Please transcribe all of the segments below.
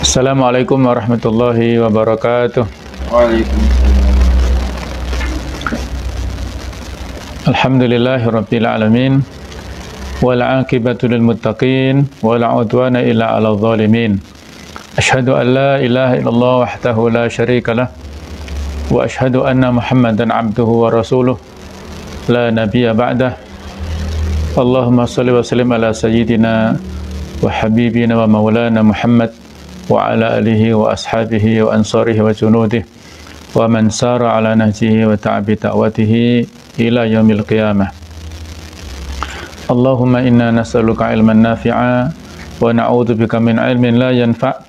Assalamualaikum warahmatullahi wabarakatuh. Waalaikumsalam. Alhamdulillahirabbil alamin. Wal 'aqibatu lil muttaqin wala 'udwana illa 'alal zalimin. Asyhadu an la ilaha illallah wahdahu la syarika lah wa asyhadu anna Muhammadan 'abduhu wa rasuluh la nabiyya ba'dah. Allahumma shalli wa sallim ala sayyidina wa habibina wa maulana Muhammad wa ala alihi wa ashabihi wa ansarihi wa junudihi wa man sara ala nahjihi wa ta'abi ta'watihi ila yaumil qiyamah. Allahumma inna nas'aluka ilman nafi'a wa na'udzubika min ilmin la yanfa'.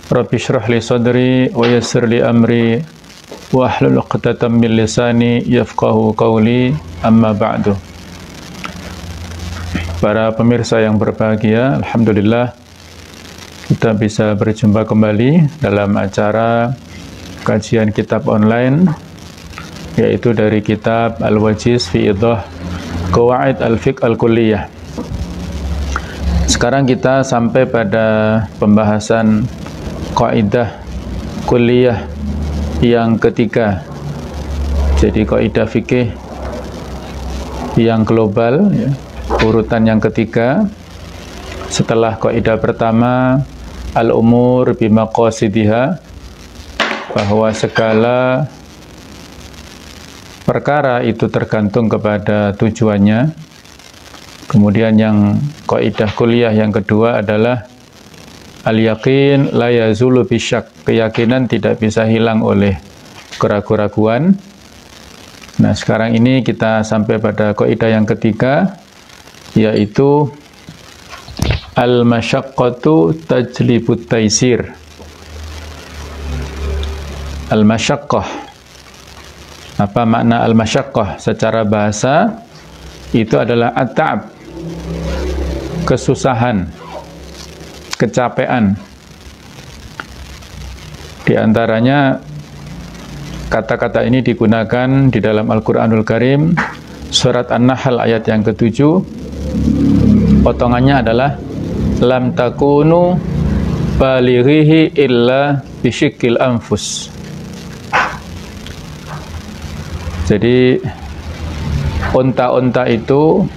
Rabbi shrah li sadri wa yassir li amri wa ahlul 'uqdatam min lisani yafqahu qawli, amma ba'du. Para pemirsa yang berbahagia, alhamdulillah kita bisa berjumpa kembali dalam acara kajian kitab online, yaitu dari kitab Al-Wajiz fi Idah Qawaid Al-Fiqh Al-Kulliyah. Sekarang kita sampai pada pembahasan kaidah kulliyah yang ketiga. Jadi kaidah fikih yang global, ya, urutan yang ketiga setelah kaidah pertama al-umur bimaqasidiha, bahwa segala perkara itu tergantung kepada tujuannya. Kemudian yang kaidah kuliah yang kedua adalah al-yaqin la yazulu bisyak, keyakinan tidak bisa hilang oleh keraguan-keraguan. Nah, sekarang ini kita sampai pada kaidah yang ketiga, yaitu al-masyaqqatu tajlibut taisir. Al-masyaqqah. Apa makna al-masyaqqah? Secara bahasa itu adalah at-ta'ab, kesusahan, kecapean. Di antaranya kata-kata ini digunakan di dalam Al-Qur'anul Karim, surat An-Nahl ayat yang ke-7. Potongannya adalah lam takunu balighihi illa bisyikil anfus. Jadi unta-unta itu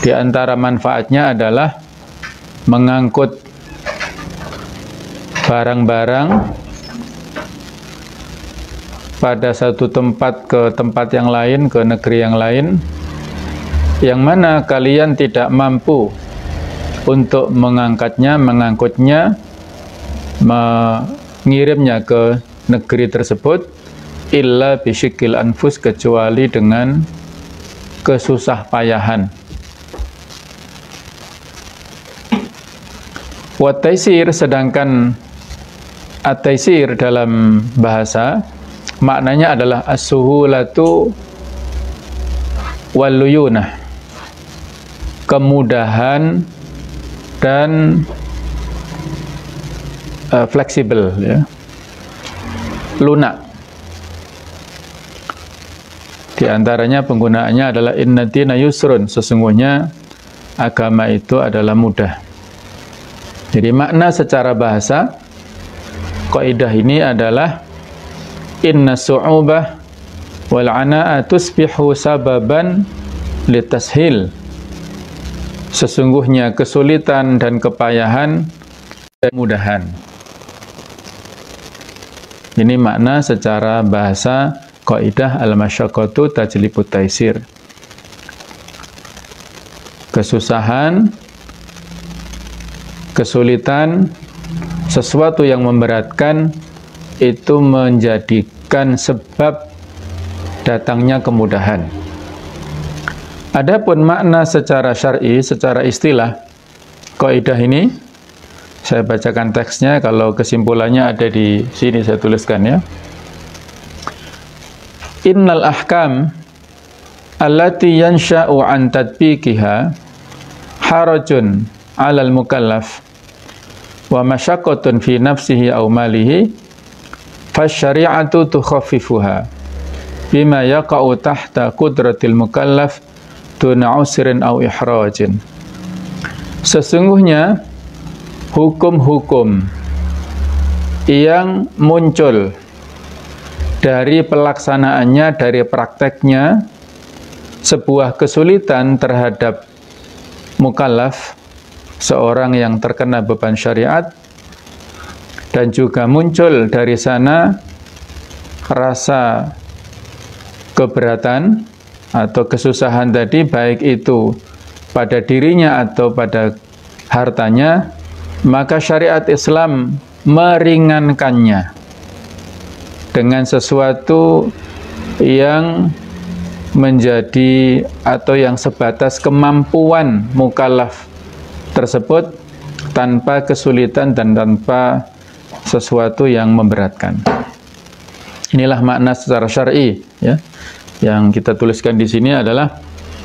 di antara manfaatnya adalah mengangkut barang-barang pada satu tempat ke tempat yang lain, ke negeri yang lain, yang mana kalian tidak mampu untuk mengangkutnya, mengirimnya ke negeri tersebut, illa bisyikil anfus, kecuali dengan kesusah payahan. Wa taisir, sedangkan at-taisir dalam bahasa maknanya adalah as-suhulatu wal luyunah, kemudahan dan fleksibel, ya, lunak. Di antaranya penggunaannya adalah inna dina yusrun, sesungguhnya agama itu adalah mudah. Jadi makna secara bahasa kaidah ini adalah inna su'ubah wal 'ana'a tusbihu sababan litashil. Sesungguhnya kesulitan dan kepayahan dan kemudahan. Ini makna secara bahasa kaidah al-masyaqqatu tajlibut taisir. Kesusahan, kesulitan, sesuatu yang memberatkan itu menjadikan sebab datangnya kemudahan. Adapun makna secara syar'i, secara istilah kaidah ini, saya bacakan teksnya, kalau kesimpulannya ada di sini saya tuliskan, ya. Innal ahkam allati yansha'u an tadbiqiha harajun 'alal mukallaf wa masyaqqatun fi nafsihi aw malihi fasyari'atu tukhaffifuha bima yaqa'u tahta qudratil mukallaf duna usrin aw ihrajin. Sesungguhnya hukum-hukum yang muncul dari pelaksanaannya, dari prakteknya, sebuah kesulitan terhadap mukallaf, seorang yang terkena beban syariat, dan juga muncul dari sana rasa keberatan atau kesusahan tadi, baik itu pada dirinya atau pada hartanya, maka syariat Islam meringankannya dengan sesuatu yang menjadi atau yang sebatas kemampuan mukallaf tersebut, tanpa kesulitan dan tanpa sesuatu yang memberatkan. Inilah makna secara syar'i, ya. Yang kita tuliskan di sini adalah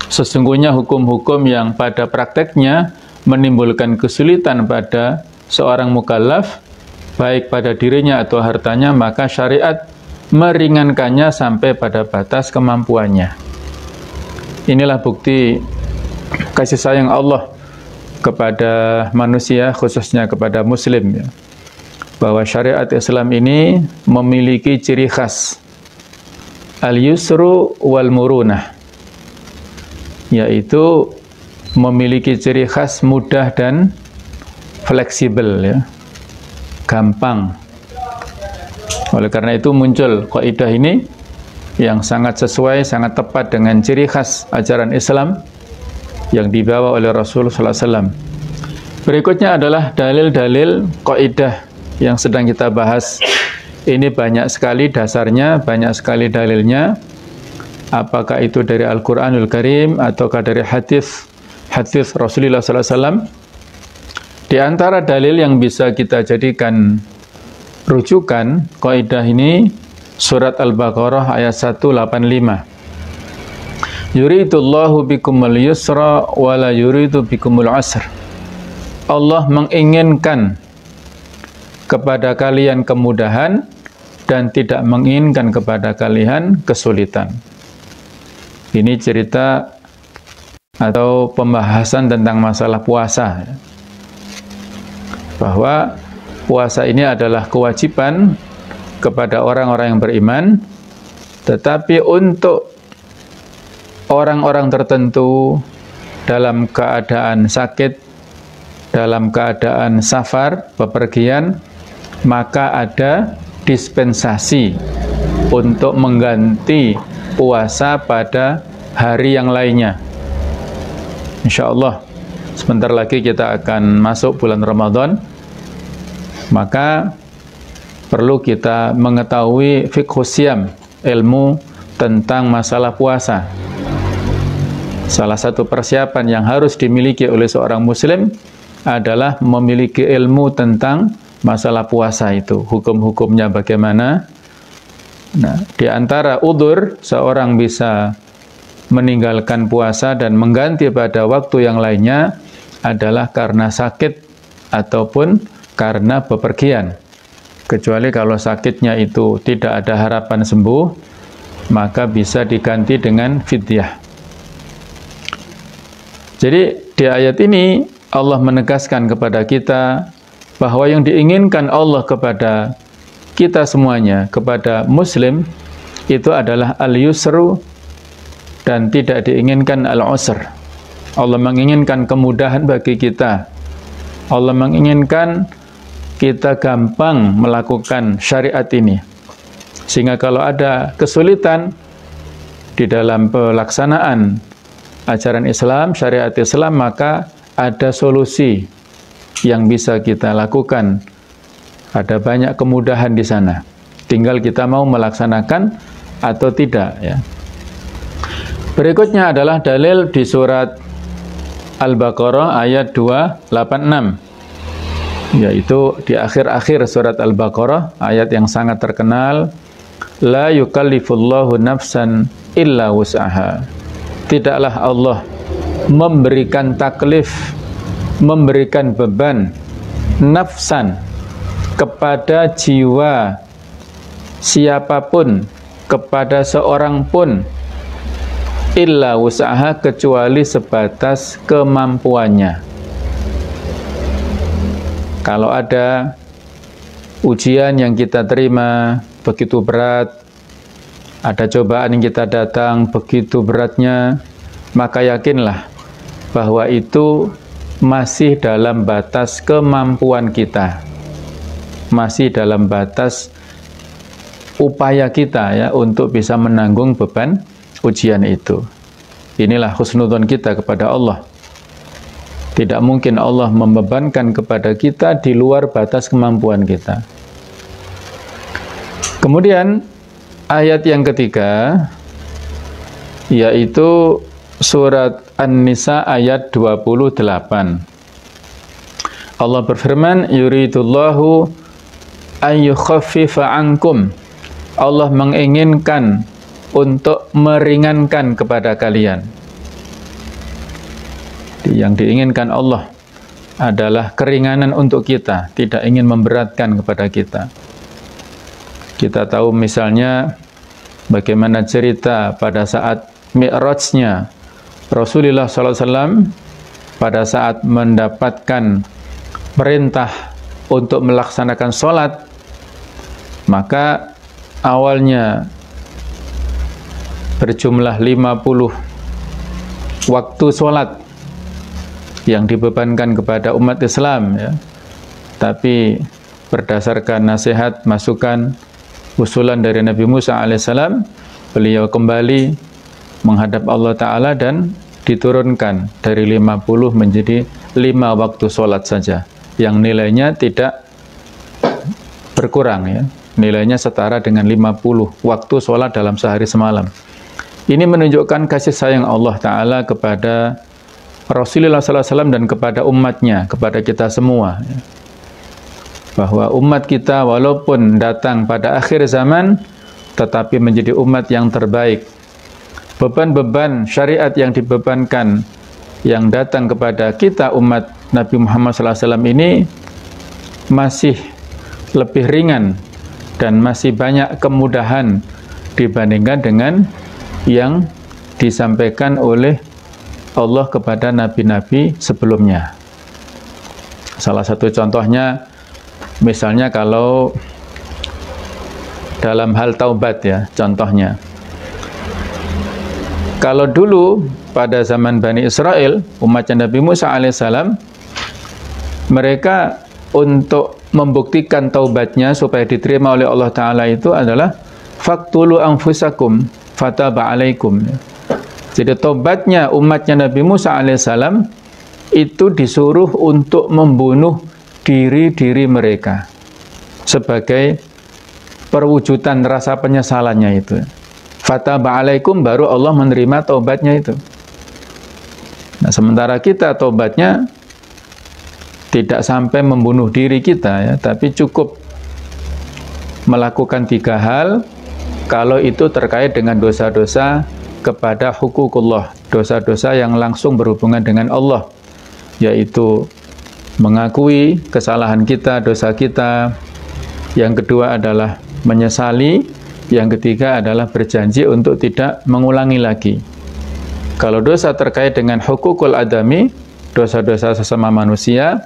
sesungguhnya hukum-hukum yang pada prakteknya menimbulkan kesulitan pada seorang mukallaf, baik pada dirinya atau hartanya, maka syariat meringankannya sampai pada batas kemampuannya. Inilah bukti kasih sayang Allah kepada manusia, khususnya kepada muslim, ya, bahwa syariat Islam ini memiliki ciri khas al-yusru wal murunah, yaitu memiliki ciri khas mudah dan fleksibel, ya, gampang. Oleh karena itu muncul kaidah ini yang sangat sesuai, sangat tepat dengan ciri khas ajaran Islam yang dibawa oleh Rasulullah SAW. Berikutnya adalah dalil-dalil kaidah yang sedang kita bahas. Ini banyak sekali dasarnya, banyak sekali dalilnya. Apakah itu dari Al-Quranul Karim ataukah dari hadis Rasulullah SAW. Di antara dalil yang bisa kita jadikan rujukan kaidah ini, surat Al-Baqarah ayat 185. Yuridullahu bikumul yusra wa la yuridu bikumul asr. Allah menginginkan kepada kalian kemudahan dan tidak menginginkan kepada kalian kesulitan. Ini cerita atau pembahasan tentang masalah puasa, bahwa puasa ini adalah kewajiban kepada orang-orang yang beriman, tetapi untuk orang-orang tertentu dalam keadaan sakit, dalam keadaan safar, bepergian, maka ada dispensasi untuk mengganti puasa pada hari yang lainnya. Insya Allah sebentar lagi kita akan masuk bulan Ramadan, maka perlu kita mengetahui fiqhus siyam, ilmu tentang masalah puasa. Salah satu persiapan yang harus dimiliki oleh seorang muslim adalah memiliki ilmu tentang masalah puasa itu, hukum-hukumnya bagaimana. Nah, di antara udzur seorang bisa meninggalkan puasa dan mengganti pada waktu yang lainnya adalah karena sakit ataupun karena bepergian. Kecuali kalau sakitnya itu tidak ada harapan sembuh, maka bisa diganti dengan fidyah. Jadi di ayat ini Allah menegaskan kepada kita bahwa yang diinginkan Allah kepada kita semuanya, kepada muslim, itu adalah al-yusru dan tidak diinginkan al-usr. Allah menginginkan kemudahan bagi kita. Allah menginginkan kita gampang melakukan syariat ini. Sehingga kalau ada kesulitan di dalam pelaksanaan ajaran Islam, syariat Islam, maka ada solusi yang bisa kita lakukan. Ada banyak kemudahan di sana. Tinggal kita mau melaksanakan atau tidak, ya. Berikutnya adalah dalil di surat Al-Baqarah ayat 286, yaitu di akhir-akhir surat Al-Baqarah, ayat yang sangat terkenal, la yukallifullahu nafsan illa wus'aha. Tidaklah Allah memberikan taklif, memberikan beban nafsan kepada jiwa siapapun, kepada seorang pun, illa wus'aha, kecuali sebatas kemampuannya. Kalau ada ujian yang kita terima begitu berat, ada cobaan yang kita datang begitu beratnya, maka yakinlah bahwa itu masih dalam batas kemampuan kita, masih dalam batas upaya kita ya untuk bisa menanggung beban ujian itu. Inilah husnudzon kita kepada Allah. Tidak mungkin Allah membebankan kepada kita di luar batas kemampuan kita. Kemudian ayat yang ketiga, yaitu surat An-Nisa ayat 28. Allah berfirman, yuridullahu ayyukhaffifa ankum. Allah menginginkan untuk meringankan kepada kalian. Yang diinginkan Allah adalah keringanan untuk kita, tidak ingin memberatkan kepada kita. Kita tahu misalnya bagaimana cerita pada saat Mi'rajnya Rasulullah SAW pada saat mendapatkan perintah untuk melaksanakan sholat, maka awalnya berjumlah 50 waktu sholat yang dibebankan kepada umat Islam ya. Tapi berdasarkan nasihat, masukan, usulan dari Nabi Musa alaihissalam, beliau kembali menghadap Allah Ta'ala dan diturunkan dari 50 menjadi 5 waktu sholat saja, yang nilainya tidak berkurang ya. Nilainya setara dengan 50 waktu sholat dalam sehari semalam. Ini menunjukkan kasih sayang Allah Ta'ala kepada Rasulullah SAW dan kepada umatnya, kepada kita semua ya. Bahwa umat kita walaupun datang pada akhir zaman tetapi menjadi umat yang terbaik. Beban-beban syariat yang dibebankan yang datang kepada kita umat Nabi Muhammad SAW ini masih lebih ringan dan masih banyak kemudahan dibandingkan dengan yang disampaikan oleh Allah kepada nabi-nabi sebelumnya. Salah satu contohnya, misalnya kalau dalam hal taubat ya, contohnya. Kalau dulu pada zaman Bani Israel, umatnya Nabi Musa alaihissalam, mereka untuk membuktikan taubatnya supaya diterima oleh Allah Ta'ala itu adalah faqtulu anfusakum fataba alaikum. Jadi taubatnya umatnya Nabi Musa alaihissalam itu disuruh untuk membunuh diri-diri mereka sebagai perwujudan rasa penyesalannya itu. Fataba alaikum, baru Allah menerima taubatnya itu. Nah, sementara kita taubatnya tidak sampai membunuh diri kita ya, tapi cukup melakukan 3 hal kalau itu terkait dengan dosa-dosa kepada hukukullah, dosa-dosa yang langsung berhubungan dengan Allah, yaitu mengakui kesalahan kita, dosa kita. Yang kedua adalah menyesali. Yang ketiga adalah berjanji untuk tidak mengulangi lagi. Kalau dosa terkait dengan hukukul adami, dosa-dosa sesama manusia,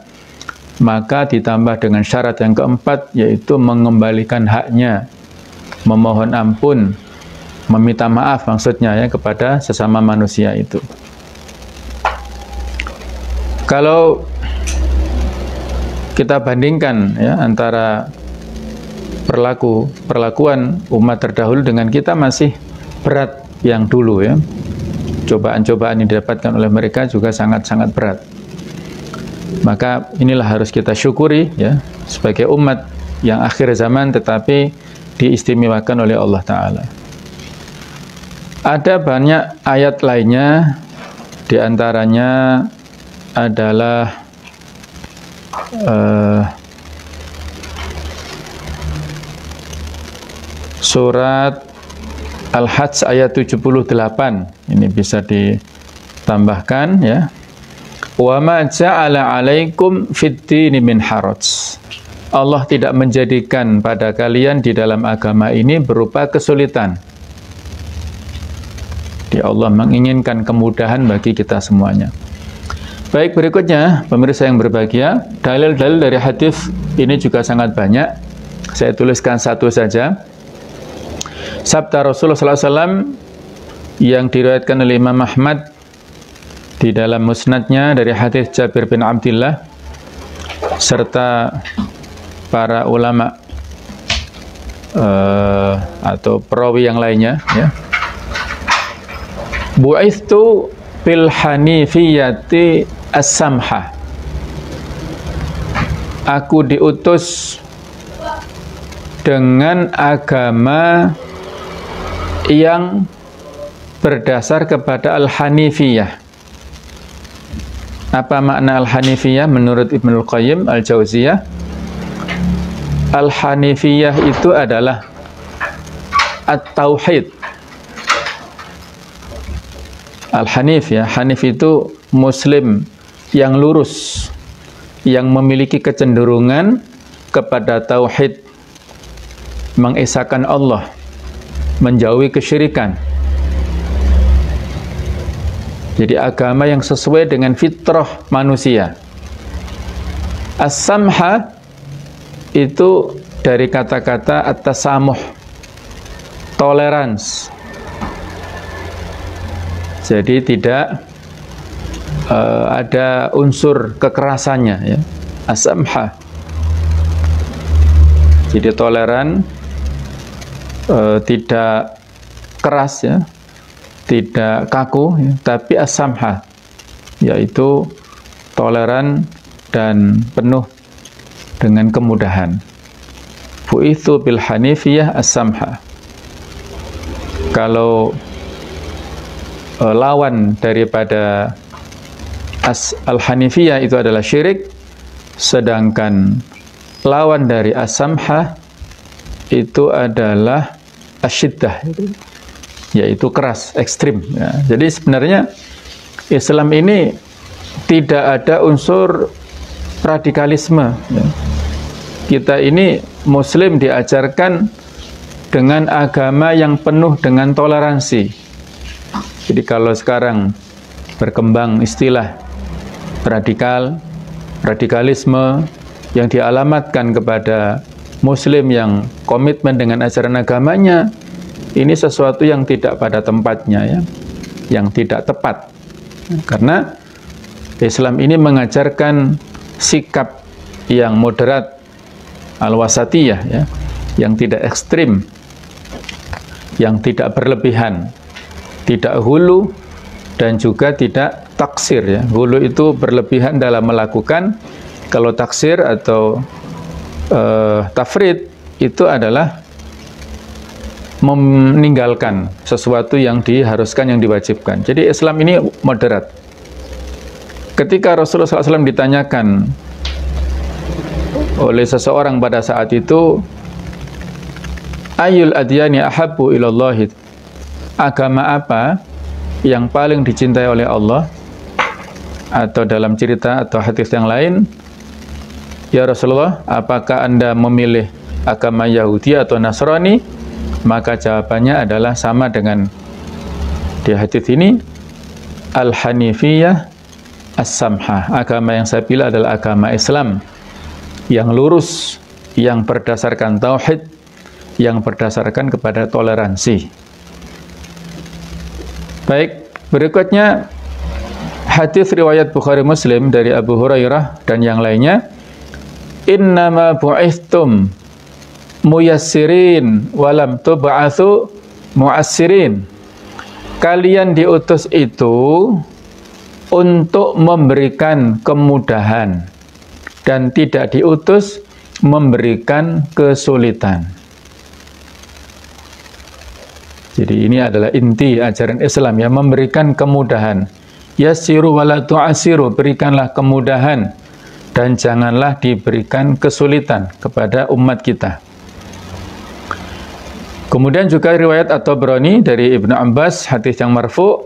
maka ditambah dengan syarat yang keempat, yaitu mengembalikan haknya, memohon ampun, meminta maaf maksudnya ya kepada sesama manusia itu. Kalau kita bandingkan ya antara perlakuan umat terdahulu dengan kita, masih berat yang dulu ya. Cobaan-cobaan yang didapatkan oleh mereka juga sangat-sangat berat. Maka inilah harus kita syukuri ya, sebagai umat yang akhir zaman tetapi diistimewakan oleh Allah Ta'ala. Ada banyak ayat lainnya, diantaranya adalah surat Al-Hajj ayat 78. Ini bisa ditambahkan ya. Wa ma ja'ala 'alaikum fid-dini min haraj. Allah tidak menjadikan pada kalian di dalam agama ini berupa kesulitan. Allah menginginkan kemudahan bagi kita semuanya. Baik, berikutnya pemirsa yang berbahagia, dalil-dalil dari hadis ini juga sangat banyak. Saya tuliskan satu saja. Sabda Rasulullah SAW yang diriwayatkan oleh Imam Ahmad di dalam musnadnya dari hadis Jabir bin Abdullah serta para ulama atau perawi yang lainnya, ya. Bu'ithu bil hanifiyati as-samha. Aku diutus dengan agama yang berdasar kepada al-hanifiyah. Apa makna al-hanifiyah menurut Ibnul Qayyim al-Jauziyah? Al-hanifiyah itu adalah at-tauhid. Al-hanif, ya, hanif itu muslim yang lurus, yang memiliki kecenderungan kepada tauhid, mengesahkan Allah, menjauhi kesyirikan. Jadi agama yang sesuai dengan fitrah manusia. As-samha itu dari kata-kata at-tasamuh, tolerance. Jadi tidak ada unsur kekerasannya, ya. As-samha. Jadi toleran, tidak keras, ya, tidak kaku, ya, tapi as-samha, yaitu toleran dan penuh dengan kemudahan. Bu'ithu bil hanifiyah as-samha. Kalau lawan daripada al-hanifiyah itu adalah syirik, sedangkan lawan dari as-samha itu adalah asyiddah, yaitu keras, ekstrim, ya. Jadi sebenarnya Islam ini tidak ada unsur radikalisme, ya. Kita ini muslim diajarkan dengan agama yang penuh dengan toleransi. Jadi kalau sekarang berkembang istilah radikalisme yang dialamatkan kepada muslim yang komitmen dengan ajaran agamanya, ini sesuatu yang tidak pada tempatnya, ya, yang tidak tepat. Karena Islam ini mengajarkan sikap yang moderat, al-wasatiyah, ya, yang tidak ekstrim, yang tidak berlebihan, tidak hulu dan juga tidak taksir, ya. Hulu itu berlebihan dalam melakukan, kalau taksir atau tafrid itu adalah meninggalkan sesuatu yang diharuskan, yang diwajibkan. Jadi Islam ini moderat. Ketika Rasulullah SAW ditanyakan oleh seseorang pada saat itu, Ayyul adyani ahabbu ilallahi, agama apa yang paling dicintai oleh Allah? Atau dalam cerita atau hadis yang lain, ya Rasulullah, apakah Anda memilih agama Yahudi atau Nasrani? Maka jawabannya adalah sama dengan di hadis ini, al-hanifiyah as-samha. Agama yang saya pilih adalah agama Islam yang lurus, yang berdasarkan tauhid, yang berdasarkan kepada toleransi. Baik, berikutnya hadis riwayat Bukhari Muslim dari Abu Hurairah dan yang lainnya. Innama bu'ithtum muyassirin walam tub'atsu mu'assirin. Kalian diutus itu untuk memberikan kemudahan dan tidak diutus memberikan kesulitan. Jadi ini adalah inti ajaran Islam, ya, memberikan kemudahan. Yassiru wala tu'assiru, berikanlah kemudahan dan janganlah diberikan kesulitan kepada umat kita. Kemudian juga riwayat At-Tabrani dari Ibnu Abbas, hadis yang marfu',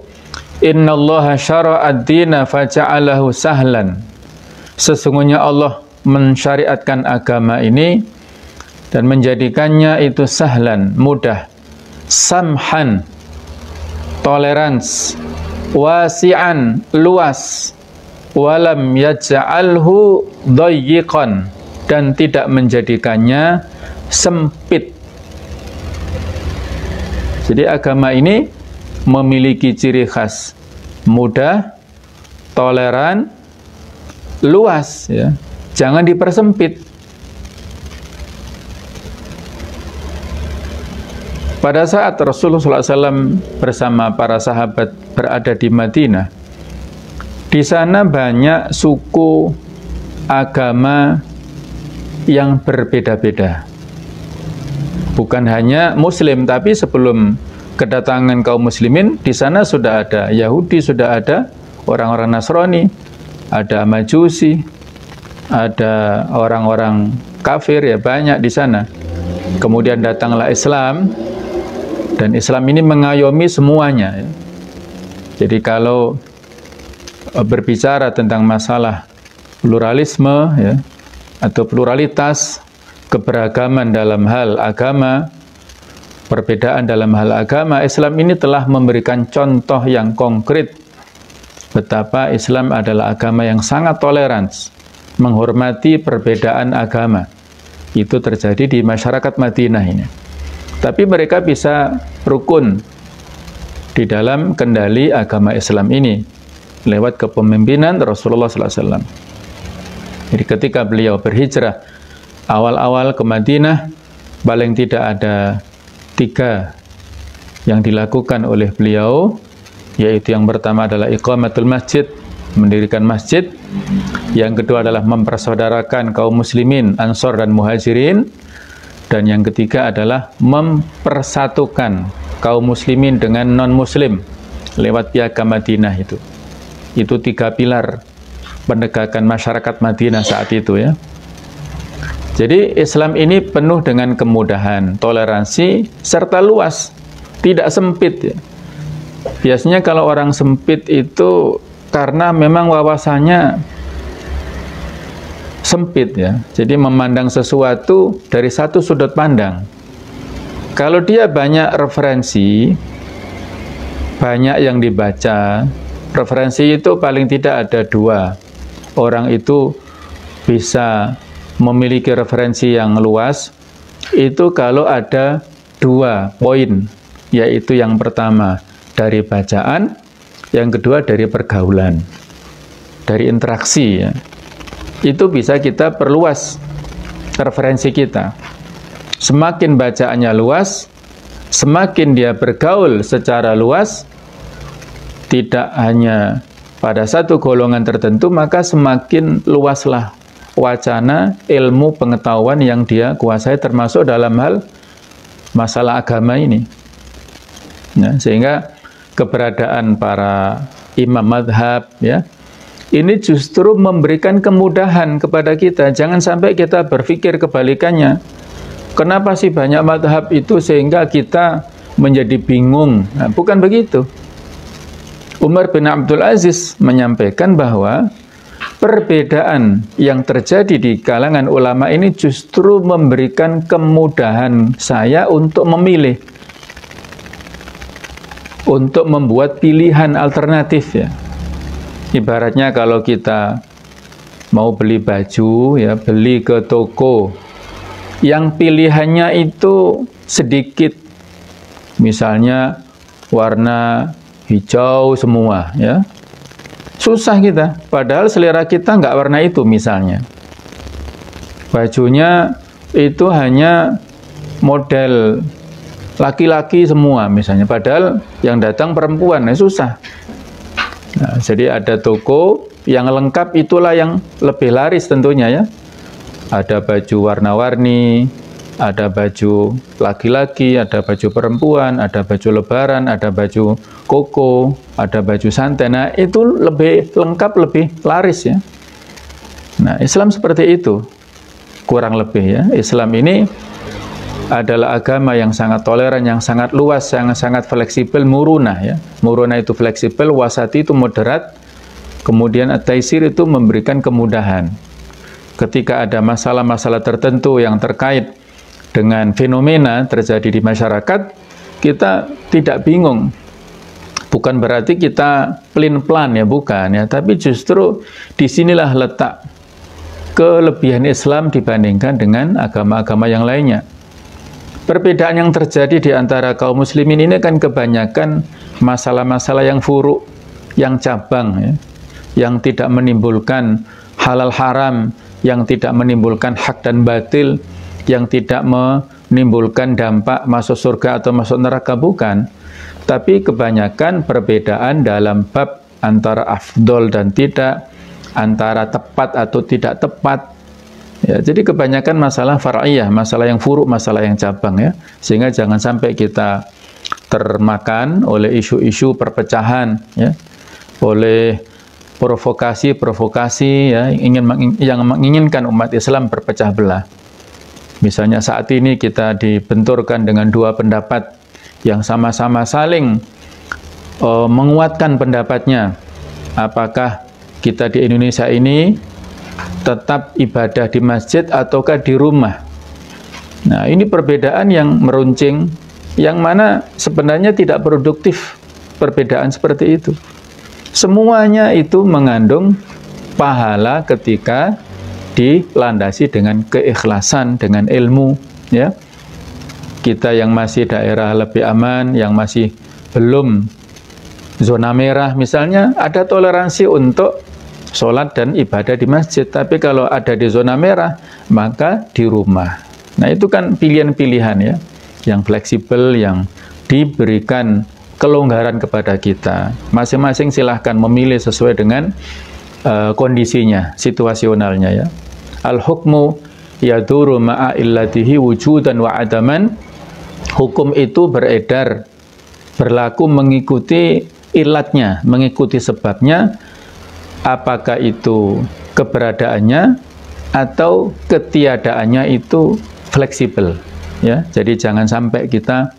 innallaha syara'a ad-dina faja'alahu sahlan. Sesungguhnya Allah mensyariatkan agama ini dan menjadikannya itu sahlan, mudah, samhan, tolerans, wasi'an, luas, walam yaj'alhu dayyiqan, dan tidak menjadikannya sempit. Jadi agama ini memiliki ciri khas mudah, toleran, luas, ya. Jangan dipersempit. Pada saat Rasulullah SAW bersama para sahabat berada di Madinah, di sana banyak suku agama yang berbeda-beda. Bukan hanya Muslim, tapi sebelum kedatangan kaum Muslimin, di sana sudah ada Yahudi, sudah ada orang-orang Nasrani, ada Majusi, ada orang-orang kafir, ya banyak di sana. Kemudian datanglah Islam, dan Islam ini mengayomi semuanya, ya. Jadi kalau berbicara tentang masalah pluralisme, ya, atau pluralitas, keberagaman dalam hal agama, perbedaan dalam hal agama, Islam ini telah memberikan contoh yang konkret betapa Islam adalah agama yang sangat toleransi, menghormati perbedaan agama. Itu terjadi di masyarakat Madinah ini. Tapi mereka bisa rukun di dalam kendali agama Islam ini lewat kepemimpinan Rasulullah SAW. Jadi ketika beliau berhijrah awal-awal ke Madinah, paling tidak ada 3 yang dilakukan oleh beliau, yaitu yang pertama adalah iqamatul masjid, mendirikan masjid. Yang kedua adalah mempersaudarakan kaum muslimin, Ansor dan Muhajirin. Dan yang ketiga adalah mempersatukan kaum muslimin dengan non-muslim lewat piagam Madinah itu. Itu 3 pilar penegakan masyarakat Madinah saat itu, ya. Jadi Islam ini penuh dengan kemudahan, toleransi, serta luas, tidak sempit, ya. Biasanya kalau orang sempit itu karena memang wawasannya sempit, ya. Jadi memandang sesuatu dari satu sudut pandang. Kalau dia banyak referensi, banyak yang dibaca, referensi itu paling tidak ada 2. Orang itu bisa memiliki referensi yang luas itu kalau ada 2 poin, yaitu yang pertama dari bacaan, yang kedua dari pergaulan, dari interaksi, ya. Itu bisa kita perluas referensi kita. Semakin bacaannya luas, semakin dia bergaul secara luas, tidak hanya pada satu golongan tertentu, maka semakin luaslah wacana, ilmu, pengetahuan yang dia kuasai, termasuk dalam hal masalah agama ini. Nah, sehingga keberadaan para imam madhab, ya, ini justru memberikan kemudahan kepada kita. Jangan sampai kita berpikir kebalikannya. Kenapa sih banyak madhab itu sehingga kita menjadi bingung? Nah, bukan begitu. Umar bin Abdul Aziz menyampaikan bahwa perbedaan yang terjadi di kalangan ulama ini justru memberikan kemudahan saya untuk memilih, untuk membuat pilihan alternatif, ya. Ibaratnya kalau kita mau beli baju, ya, beli ke toko yang pilihannya itu sedikit, misalnya warna hijau semua, ya, susah kita, padahal selera kita nggak warna itu. Misalnya bajunya itu hanya model laki-laki semua misalnya, padahal yang datang perempuan, ya susah. Nah, jadi ada toko yang lengkap, itulah yang lebih laris tentunya, ya. Ada baju warna-warni, ada baju laki-laki, ada baju perempuan, ada baju lebaran, ada baju koko, ada baju santai. Nah, itu lebih lengkap, lebih laris, ya. Nah, Islam seperti itu, kurang lebih, ya. Islam ini adalah agama yang sangat toleran, yang sangat luas, yang sangat fleksibel, murunah, ya. Murunah itu fleksibel, wasati itu moderat, kemudian at-taisir itu memberikan kemudahan. Ketika ada masalah-masalah tertentu yang terkait dengan fenomena terjadi di masyarakat, kita tidak bingung. Bukan berarti kita pelin-pelan ya, bukan ya, tapi justru disinilah letak kelebihan Islam dibandingkan dengan agama-agama yang lainnya. Perbedaan yang terjadi di antara kaum muslimin ini kan kebanyakan masalah-masalah yang furu', yang cabang ya, yang tidak menimbulkan halal haram, yang tidak menimbulkan hak dan batil, yang tidak menimbulkan dampak masuk surga atau masuk neraka, bukan. Tapi kebanyakan perbedaan dalam bab antara afdol dan tidak, antara tepat atau tidak tepat. Ya, jadi kebanyakan masalah far'iyah, masalah yang furu', masalah yang cabang ya. Sehingga jangan sampai kita termakan oleh isu-isu perpecahan ya, oleh provokasi-provokasi ya, yang menginginkan umat Islam berpecah belah. Misalnya saat ini kita dibenturkan dengan dua pendapat yang sama-sama saling menguatkan pendapatnya. Apakah kita di Indonesia ini tetap ibadah di masjid ataukah di rumah? Nah, ini perbedaan yang meruncing, yang mana sebenarnya tidak produktif perbedaan seperti itu. Semuanya itu mengandung pahala ketika dilandasi dengan keikhlasan, dengan ilmu ya. Kita yang masih daerah lebih aman, yang masih belum zona merah misalnya, ada toleransi untuk sholat dan ibadah di masjid. Tapi kalau ada di zona merah, maka di rumah. Nah, itu kan pilihan-pilihan ya, yang fleksibel, yang diberikan kelonggaran kepada kita. Masing-masing silahkan memilih sesuai dengan kondisinya, situasionalnya ya. Al-hukmu yaduru ma'a illatihi wujudan wa adaman. Hukum itu beredar, berlaku mengikuti ilatnya, mengikuti sebabnya, apakah itu keberadaannya atau ketiadaannya itu fleksibel ya. Jadi jangan sampai kita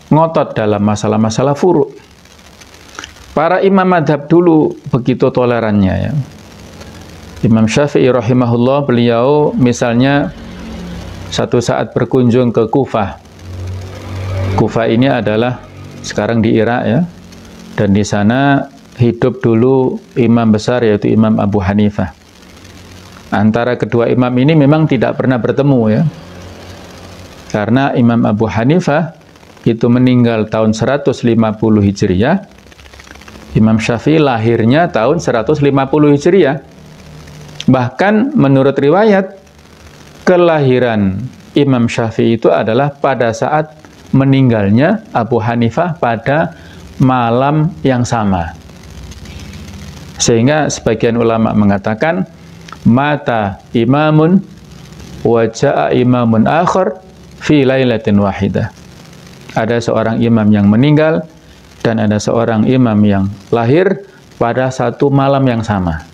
ngotot dalam masalah-masalah furu'. Para imam madhab dulu begitu tolerannya ya. Imam Syafi'i rahimahullah, beliau misalnya satu saat berkunjung ke Kufah. Kufah ini adalah sekarang di Irak ya, dan di sana hidup dulu imam besar yaitu Imam Abu Hanifah. Antara kedua imam ini memang tidak pernah bertemu ya, karena Imam Abu Hanifah itu meninggal tahun 150 Hijriah, Imam Syafi'i lahirnya tahun 150 Hijriah. Bahkan menurut riwayat, kelahiran Imam Syafi'i itu adalah pada saat meninggalnya Abu Hanifah pada malam yang sama. Sehingga sebagian ulama mengatakan, mata imamun wa ja'a imamun akhar fi lailatin wahidah. Ada seorang imam yang meninggal dan ada seorang imam yang lahir pada satu malam yang sama.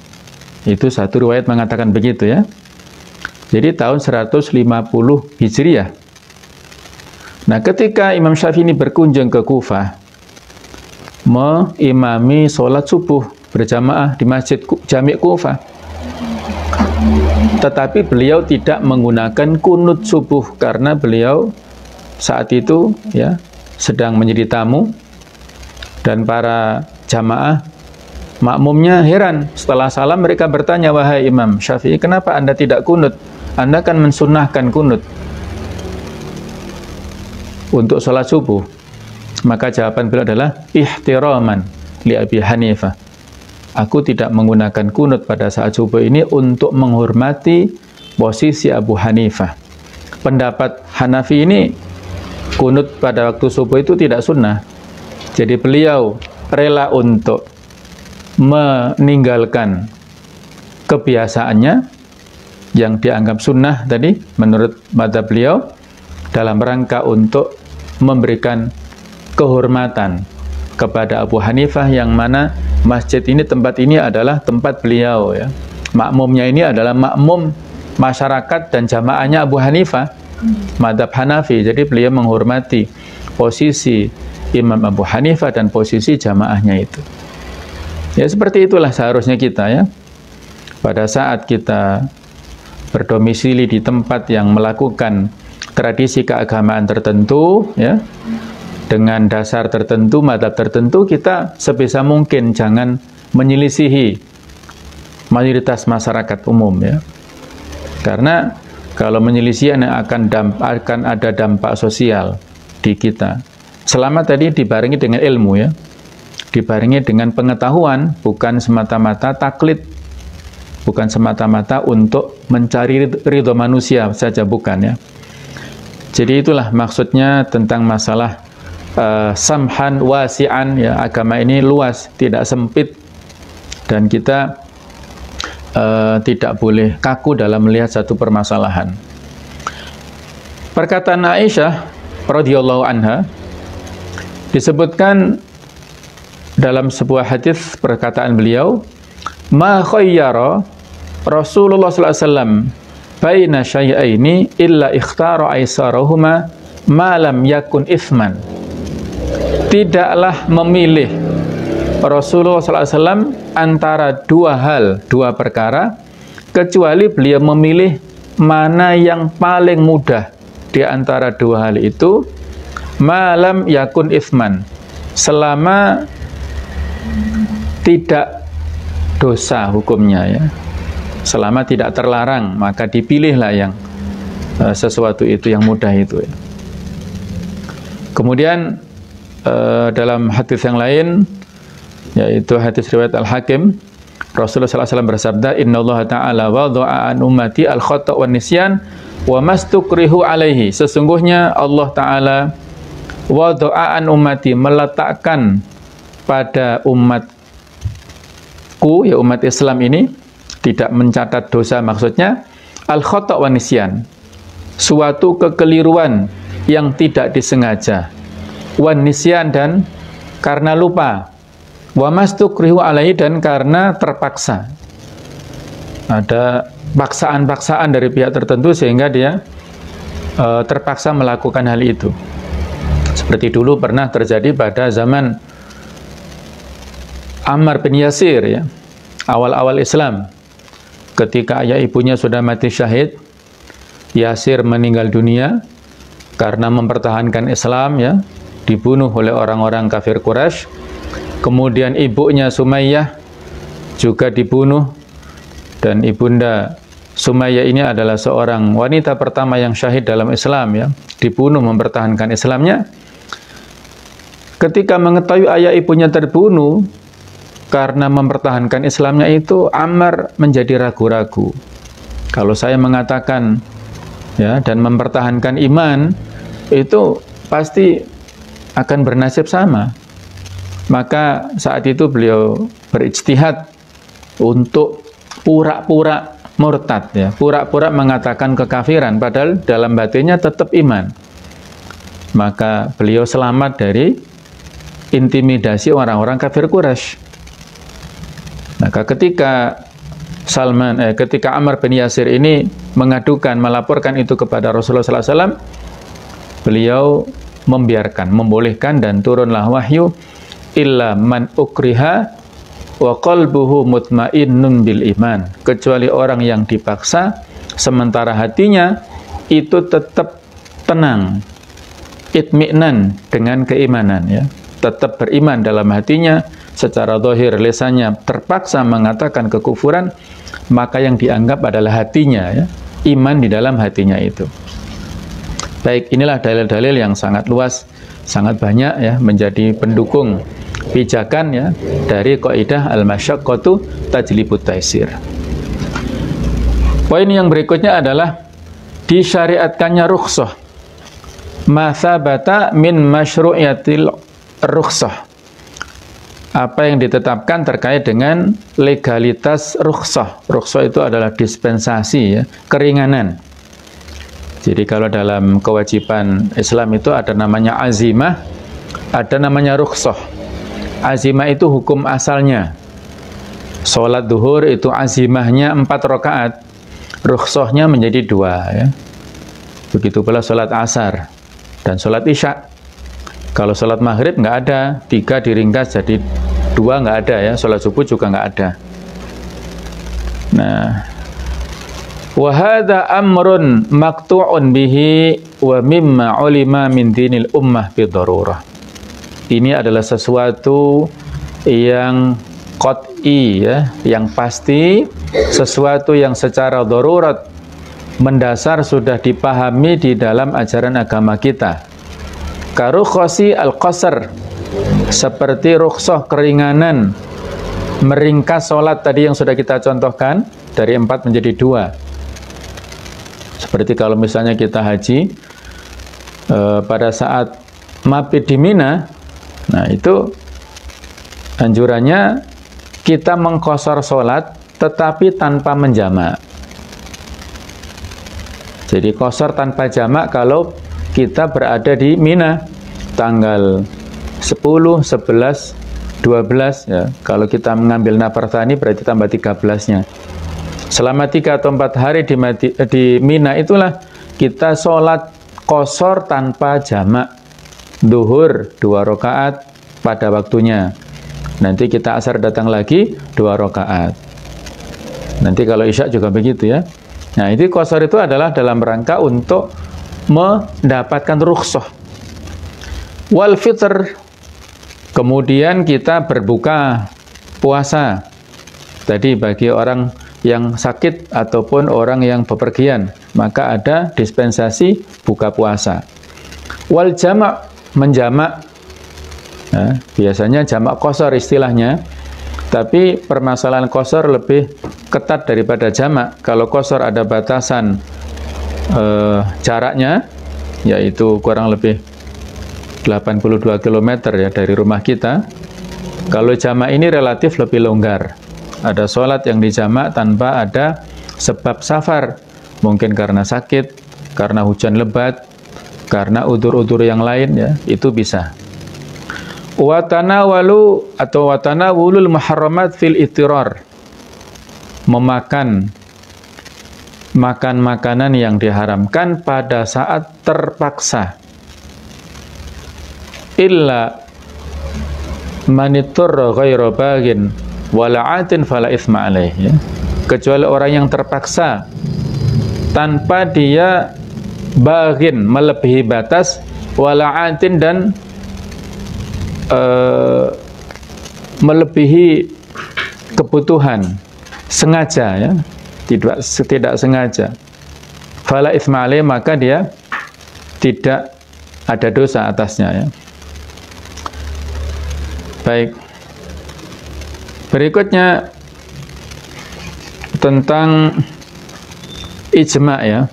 Itu satu riwayat mengatakan begitu ya. Jadi tahun 150 Hijriah. Nah, ketika Imam Syafi'i ini berkunjung ke Kufah, mengimami sholat subuh berjamaah di masjid Jami' Kufah. Tetapi beliau tidak menggunakan kunut subuh karena beliau saat itu ya sedang menjadi tamu, dan para jamaah makmumnya heran. Setelah salam mereka bertanya, wahai Imam Syafi'i, kenapa Anda tidak kunut? Anda kan mensunnahkan kunut untuk sholat subuh. Maka jawaban beliau adalah ihtiraman li Abi Hanifah. Aku tidak menggunakan kunut pada saat subuh ini untuk menghormati posisi Abu Hanifah. Pendapat Hanafi ini, kunut pada waktu subuh itu tidak sunnah. Jadi beliau rela untuk meninggalkan kebiasaannya yang dianggap sunnah tadi menurut madzhab beliau, dalam rangka untuk memberikan kehormatan kepada Abu Hanifah, yang mana masjid ini, tempat ini adalah tempat beliau ya. Makmumnya ini adalah makmum masyarakat dan jamaahnya Abu Hanifah, madzhab Hanafi. Jadi beliau menghormati posisi Imam Abu Hanifah dan posisi jamaahnya itu. Ya seperti itulah seharusnya kita ya. Pada saat kita berdomisili di tempat yang melakukan tradisi keagamaan tertentu ya, dengan dasar tertentu, mazhab tertentu, kita sebisa mungkin jangan menyelisihi mayoritas masyarakat umum ya. Karena kalau menyelisih akan ada dampak sosial di kita. Selama tadi dibarengi dengan ilmu ya. Dibarengi dengan pengetahuan, bukan semata-mata taklid. Bukan semata-mata untuk mencari ridho manusia saja, bukan ya. Jadi itulah maksudnya tentang masalah samhan wasi'an ya. Agama ini luas, tidak sempit, dan kita tidak boleh kaku dalam melihat satu permasalahan. Perkataan Aisyah radhiyallahu anha disebutkan dalam sebuah hadis, perkataan beliau, ma khayyara Rasulullah sallallahu alaihi wasallam baina syai'aini illa ikhtara aisarahuma ma lam yakun itsman. Tidaklah memilih Rasulullah sallallahu alaihi wasallam antara dua perkara, kecuali beliau memilih mana yang paling mudah di antara dua hal itu, ma lam yakun itsman, selama tidak dosa hukumnya ya. Selama tidak terlarang, maka dipilihlah yang sesuatu itu yang mudah itu ya. Kemudian dalam hadis yang lain, yaitu hadis riwayat Al-Hakim, Rasulullah SAW bersabda, innallaha ta'ala wada'a an ummati al-khata' wan nisyan wa mastukrihu alaihi. Sesungguhnya Allah Ta'ala wada'a an ummati, meletakkan pada umatku, ya umat Islam ini, tidak mencatat dosa, maksudnya al-khata' wan nisyan, suatu kekeliruan yang tidak disengaja, wan nisyan, dan karena lupa, wa mastukrihu alaihi, dan karena terpaksa. Ada paksaan-paksaan dari pihak tertentu sehingga dia terpaksa melakukan hal itu. Seperti dulu pernah terjadi pada zaman Ammar bin Yasir ya, awal-awal Islam. Ketika ayah ibunya sudah mati syahid, Yasir meninggal dunia karena mempertahankan Islam ya, dibunuh oleh orang-orang kafir Quraisy. Kemudian ibunya Sumayyah juga dibunuh, dan ibunda Sumayyah ini adalah seorang wanita pertama yang syahid dalam Islam ya, dibunuh mempertahankan Islamnya. Ketika mengetahui ayah ibunya terbunuh karena mempertahankan Islamnya itu, Ammar menjadi ragu-ragu. Kalau saya mengatakan ya dan mempertahankan iman, itu pasti akan bernasib sama. Maka saat itu beliau berijtihad untuk pura-pura murtad ya, pura-pura mengatakan kekafiran padahal dalam batinnya tetap iman. Maka beliau selamat dari intimidasi orang-orang kafir Quraisy. Maka ketika ketika Ammar bin Yasir ini mengadukan, melaporkan itu kepada Rasulullah SAW, beliau membiarkan, membolehkan, dan turunlah wahyu, illa man ukriha wa qalbuhu mutmainnun bil iman, kecuali orang yang dipaksa sementara hatinya itu tetap tenang, itmi'nan, dengan keimanan ya, tetap beriman dalam hatinya, secara zahir lisannya terpaksa mengatakan kekufuran, maka yang dianggap adalah hatinya ya, iman di dalam hatinya itu. Baik, inilah dalil-dalil yang sangat luas, sangat banyak ya, menjadi pendukung pijakan ya dari kaidah al-masyaqqatu tajlibut taisir. Poin yang berikutnya adalah disyariatkannya rukhsah, ma tsabata min masyru'iyatil rukhsah, apa yang ditetapkan terkait dengan legalitas rukhsah. Rukhsah itu adalah dispensasi ya, keringanan. Jadi kalau dalam kewajiban Islam itu ada namanya azimah, ada namanya rukhsah. Azimah itu hukum asalnya. Sholat duhur itu azimahnya 4 rakaat, rukhsahnya menjadi 2 ya. Begitu pula sholat asar dan sholat isya. Kalau sholat maghrib nggak ada, 3 diringkas jadi 2, nggak ada ya. Sholat subuh juga nggak ada. Nah, wa hadza amrun maqtu'un bihi wa mimma ulima min dinil ummah bi darurah. ini adalah sesuatu yang qat'i ya, yang pasti, sesuatu yang secara darurat mendasar sudah dipahami di dalam ajaran agama kita. Karukhsi al-qasr, seperti rukhsah keringanan meringkas sholat tadi yang sudah kita contohkan dari 4 menjadi 2. Seperti kalau misalnya kita haji pada saat mabit di Mina, nah itu anjurannya kita mengqashar sholat tetapi tanpa menjamak. Jadi qashar tanpa jamak kalau kita berada di Mina tanggal 10, 11, 12 ya. Kalau kita mengambil nafar tsani berarti tambah 13-nya. Selama 3 atau 4 hari di Mina itulah kita sholat qashar tanpa jamak. Duhur 2 rakaat pada waktunya. Nanti kita asar datang lagi 2 rakaat. Nanti kalau isya juga begitu ya. Nah, itu qashar itu adalah dalam rangka untuk mendapatkan rukhsah. Wal fitr, kemudian kita berbuka puasa. Tadi bagi orang yang sakit ataupun orang yang bepergian, maka ada dispensasi buka puasa. Wal jamak, menjamak. Nah, biasanya jamak qashar istilahnya. Tapi permasalahan qashar lebih ketat daripada jamak. Kalau qashar ada batasan jaraknya, yaitu kurang lebih 82 km ya dari rumah kita. Kalau jamak ini relatif lebih longgar. Ada sholat yang dijamak tanpa ada sebab safar. Mungkin karena sakit, karena hujan lebat, karena udzur-udzur yang lain ya, itu bisa. Watanawalu atau watanawulul muharramat fil ittirar, memakan makanan yang diharamkan pada saat terpaksa. Illa manitur ghairu bagin wala'atin fala itsma alaih ya. Kecuali orang yang terpaksa tanpa dia bagin melebihi batas, wala'atin dan melebihi kebutuhan sengaja ya, tidak sengaja. Fala itsma alaih, maka dia tidak ada dosa atasnya ya. Baik. Berikutnya tentang ijma ya.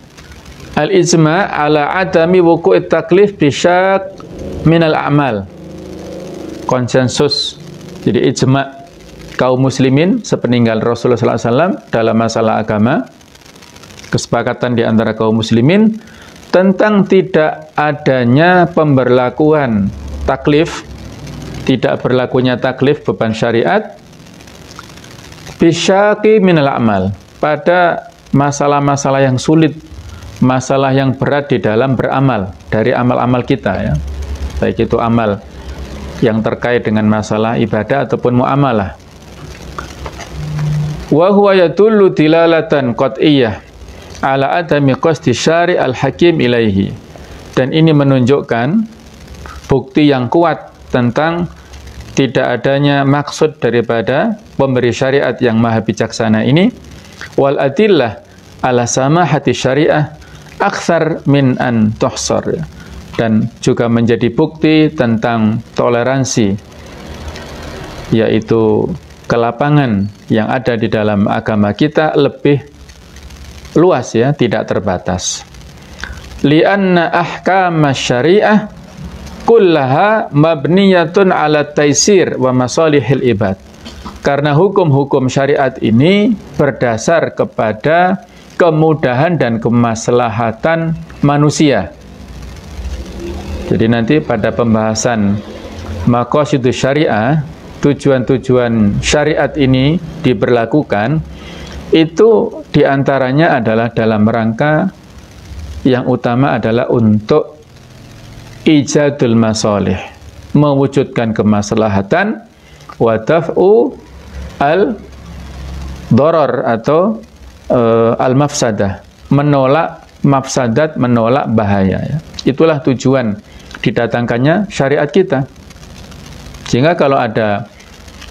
Al-ijma ala adami wuqu'it taklif bisyak minal a'mal. Konsensus. Jadi ijma kaum muslimin sepeninggal Rasulullah SAW dalam masalah agama, kesepakatan di antara kaum muslimin tentang tidak adanya pemberlakuan taklif, tidak berlakunya taklif beban syariat bisyaki minal a'mal, pada masalah-masalah yang sulit, masalah yang berat di dalam beramal, dari amal-amal kita ya, baik itu amal yang terkait dengan masalah ibadah ataupun muamalah. Wa huwa yadullu dilalatan qat'iyyah ala adami qasdi syari' al-hakim ilaihi, dan ini menunjukkan bukti yang kuat tentang tidak adanya maksud daripada pemberi syariat yang maha bijaksana ini. Wal adillah ala samahati syariah akthar min an tuhsar, dan juga menjadi bukti tentang toleransi, yaitu kelapangan yang ada di dalam agama kita lebih luas ya, tidak terbatas. Lianna ahkam syariah kullaha mabniyatun ala taisir wa masalihil ibad, karena hukum-hukum syariat ini berdasar kepada kemudahan dan kemaslahatan manusia. Jadi nanti pada pembahasan maqasidus syariah, tujuan-tujuan syariat ini diberlakukan, itu diantaranya adalah dalam rangka yang utama adalah untuk ijadul masalih, mewujudkan kemaslahatan, wa daf'u al-darar atau al-mafsadah, menolak mafsadat, menolak bahaya ya. Itulah tujuan didatangkannya syariat kita. Sehingga kalau ada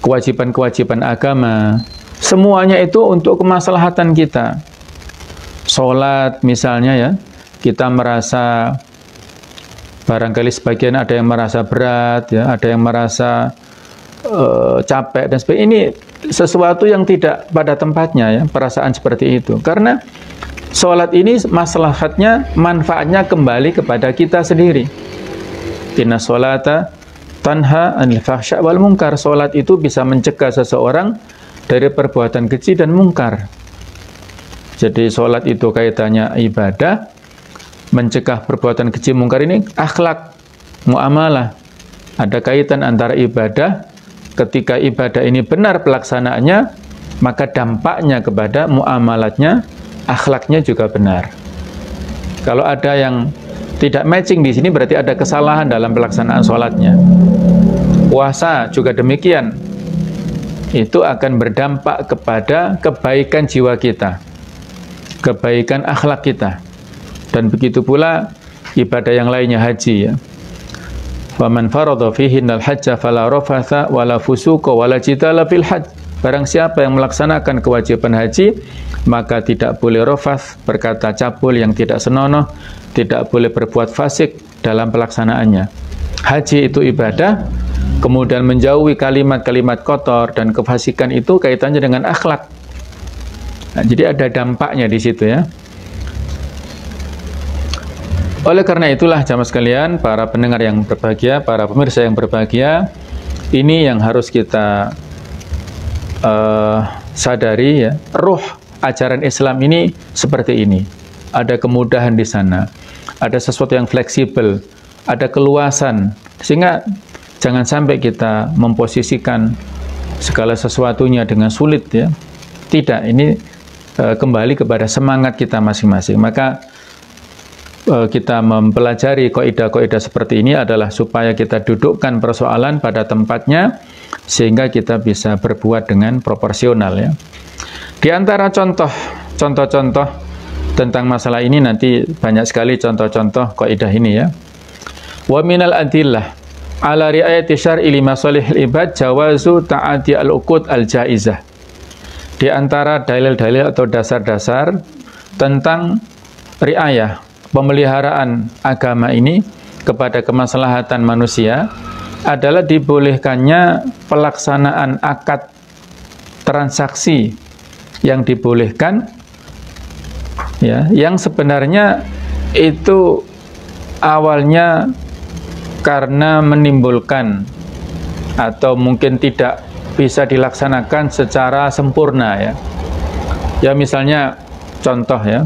kewajiban-kewajiban agama, semuanya itu untuk kemaslahatan kita. Sholat misalnya ya, kita merasa barangkali sebagian ada yang merasa berat, ya, ada yang merasa capek dan sebagainya. Ini sesuatu yang tidak pada tempatnya ya, perasaan seperti itu. Karena sholat ini maslahatnya, manfaatnya kembali kepada kita sendiri. Inna sholata tanha anil fahsya wal munkar. Sholat itu bisa mencegah seseorang dari perbuatan keji dan mungkar. Jadi sholat itu kaitannya ibadah, mencegah perbuatan keji mungkar ini akhlak, muamalah. Ada kaitan antara ibadah. Ketika ibadah ini benar pelaksanaannya, maka dampaknya kepada muamalatnya, akhlaknya juga benar. Kalau ada yang tidak matching di sini, berarti ada kesalahan dalam pelaksanaan sholatnya. Puasa juga demikian. Itu akan berdampak kepada kebaikan jiwa kita, kebaikan akhlak kita. Dan begitu pula ibadah yang lainnya, haji ya. Faman faradha fihinnal hajja fala rafatha wala fusuqa wala jidala fil hajj. Barang siapa yang melaksanakan kewajiban haji, maka tidak boleh rafath, berkata cabul yang tidak senonoh, tidak boleh berbuat fasik dalam pelaksanaannya. Haji itu ibadah, kemudian menjauhi kalimat-kalimat kotor dan kefasikan itu kaitannya dengan akhlak. Nah, jadi ada dampaknya di situ ya. Oleh karena itulah jamaah sekalian, para pendengar yang berbahagia, para pemirsa yang berbahagia, ini yang harus kita sadari ya. Ruh ajaran Islam ini seperti ini. Ada kemudahan di sana, ada sesuatu yang fleksibel, ada keluasan, sehingga jangan sampai kita memposisikan segala sesuatunya dengan sulit ya. Tidak, ini kembali kepada semangat kita masing-masing. Maka kita mempelajari kaidah-kaidah seperti ini adalah supaya kita dudukkan persoalan pada tempatnya sehingga kita bisa berbuat dengan proporsional ya. Di antara contoh-contoh tentang masalah ini nanti banyak sekali contoh-contoh kaidah ini ya. Wa minal adillah ala riayati syar'i li masalihil ibad jawazu ta'ati al-uqud al-jaizah. Di antara dalil-dalil atau dasar-dasar tentang riayah, pemeliharaan agama ini kepada kemaslahatan manusia adalah dibolehkannya pelaksanaan akad transaksi yang dibolehkan ya, yang sebenarnya itu awalnya karena menimbulkan atau mungkin tidak bisa dilaksanakan secara sempurna ya. Ya misalnya contoh ya,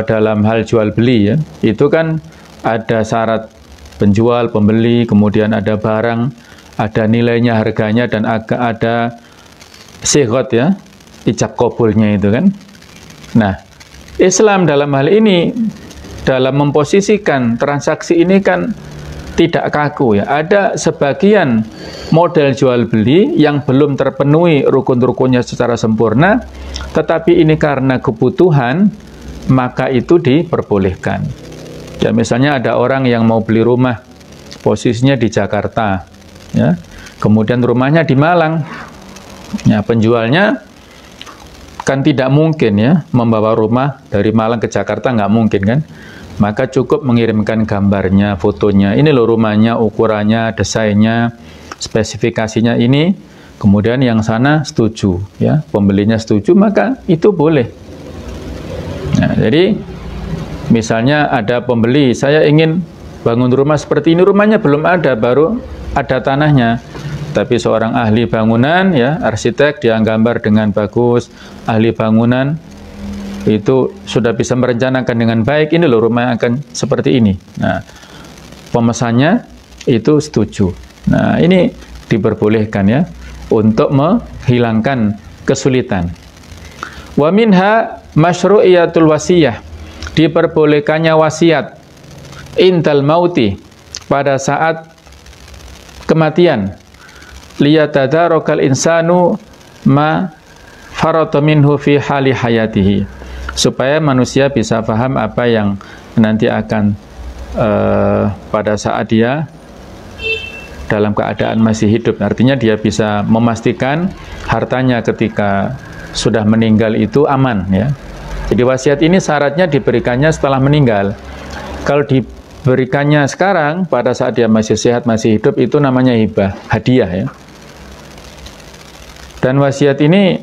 dalam hal jual beli ya, itu kan ada syarat penjual, pembeli, kemudian ada barang, ada nilainya, harganya, dan ada sighot ya, ijab qabulnya itu kan. Nah, Islam dalam hal ini, dalam memposisikan transaksi ini kan tidak kaku ya. Ada sebagian model jual beli yang belum terpenuhi rukun-rukunnya secara sempurna, tetapi ini karena kebutuhan, maka itu diperbolehkan. Ya misalnya ada orang yang mau beli rumah, posisinya di Jakarta, ya, kemudian rumahnya di Malang. Ya penjualnya kan tidak mungkin ya membawa rumah dari Malang ke Jakarta, nggak mungkin kan? Maka cukup mengirimkan gambarnya, fotonya. Ini loh rumahnya, ukurannya, desainnya, spesifikasinya ini. Kemudian yang sana setuju, ya pembelinya setuju, maka itu boleh. Nah, jadi misalnya ada pembeli, saya ingin bangun rumah seperti ini, rumahnya belum ada, baru ada tanahnya. Tapi seorang ahli bangunan, ya arsitek, dia gambar dengan bagus, ahli bangunan itu sudah bisa merencanakan dengan baik, ini loh rumah yang akan seperti ini. Nah, pemesannya itu setuju. Nah, ini diperbolehkan ya untuk menghilangkan kesulitan. Wa minha masyru'iyatul wasiyah, diperbolehkannya wasiat indal mauti, pada saat kematian, liyatadarokal insanu ma farata minhu fi hali hayatihi, supaya manusia bisa paham apa yang nanti akan pada saat dia dalam keadaan masih hidup. Artinya dia bisa memastikan hartanya ketika sudah meninggal itu aman ya. Jadi wasiat ini syaratnya diberikannya setelah meninggal. Kalau diberikannya sekarang pada saat dia masih sehat, masih hidup, itu namanya hibah, hadiah ya. Dan wasiat ini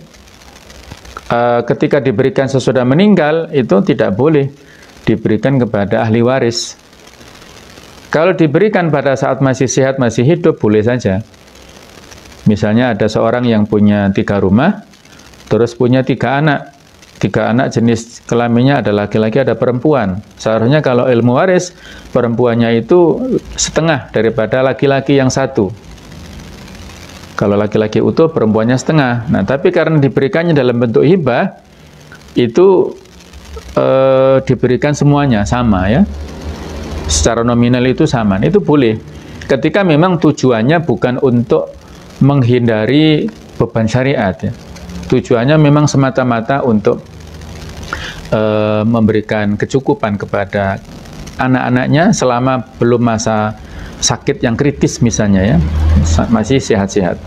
ketika diberikan sesudah meninggal itu tidak boleh diberikan kepada ahli waris. Kalau diberikan pada saat masih sehat, masih hidup, boleh saja. Misalnya ada seorang yang punya 3 rumah, terus punya 3 anak. 3 anak jenis kelaminnya ada laki-laki, ada perempuan. Seharusnya kalau ilmu waris, perempuannya itu setengah daripada laki-laki yang 1. Kalau laki-laki utuh, perempuannya setengah. Nah, tapi karena diberikannya dalam bentuk hibah, itu diberikan semuanya sama ya. Secara nominal itu sama. Itu boleh. Ketika memang tujuannya bukan untuk menghindari beban syariat ya. Tujuannya memang semata-mata untuk memberikan kecukupan kepada anak-anaknya selama belum masa sakit yang kritis misalnya ya, masih sehat-sehat.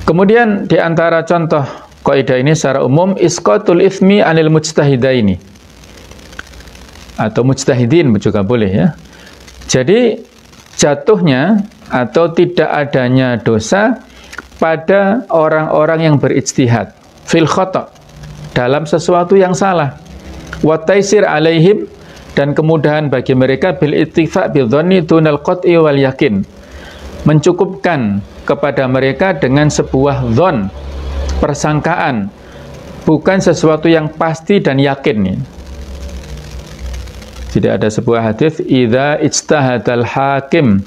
Kemudian di antara contoh kaidah ini secara umum, isqatul itsmi 'anil mujtahidaini atau mujtahidin juga boleh ya. Jadi jatuhnya atau tidak adanya dosa pada orang-orang yang berijtihad fil khata' dalam sesuatu yang salah, wa taisir 'alaihim, dan kemudahan bagi mereka bil ittifaq bil dhanni dunal qat'i wal yakin, mencukupkan kepada mereka dengan sebuah dhon, persangkaan, bukan sesuatu yang pasti dan yakin. Jadi ada sebuah hadis, idza ijtahadal hakim,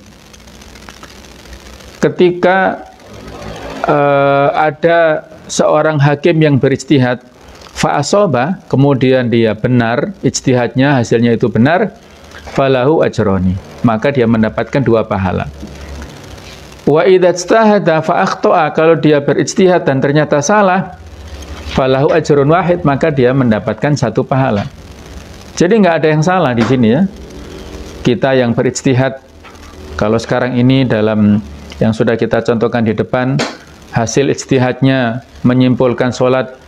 ketika ada seorang hakim yang berijtihad, fa asaba, kemudian dia benar ijtihadnya, hasilnya itu benar, falahu ajroni, maka dia mendapatkan 2 pahala. Wa idza ijtahada fa akhta'a, kalau dia berijtihad dan ternyata salah, falahu ajrun wahid, maka dia mendapatkan 1 pahala. Jadi nggak ada yang salah di sini ya. Kita yang berijtihad, kalau sekarang ini dalam yang sudah kita contohkan di depan, hasil ijtihadnya menyimpulkan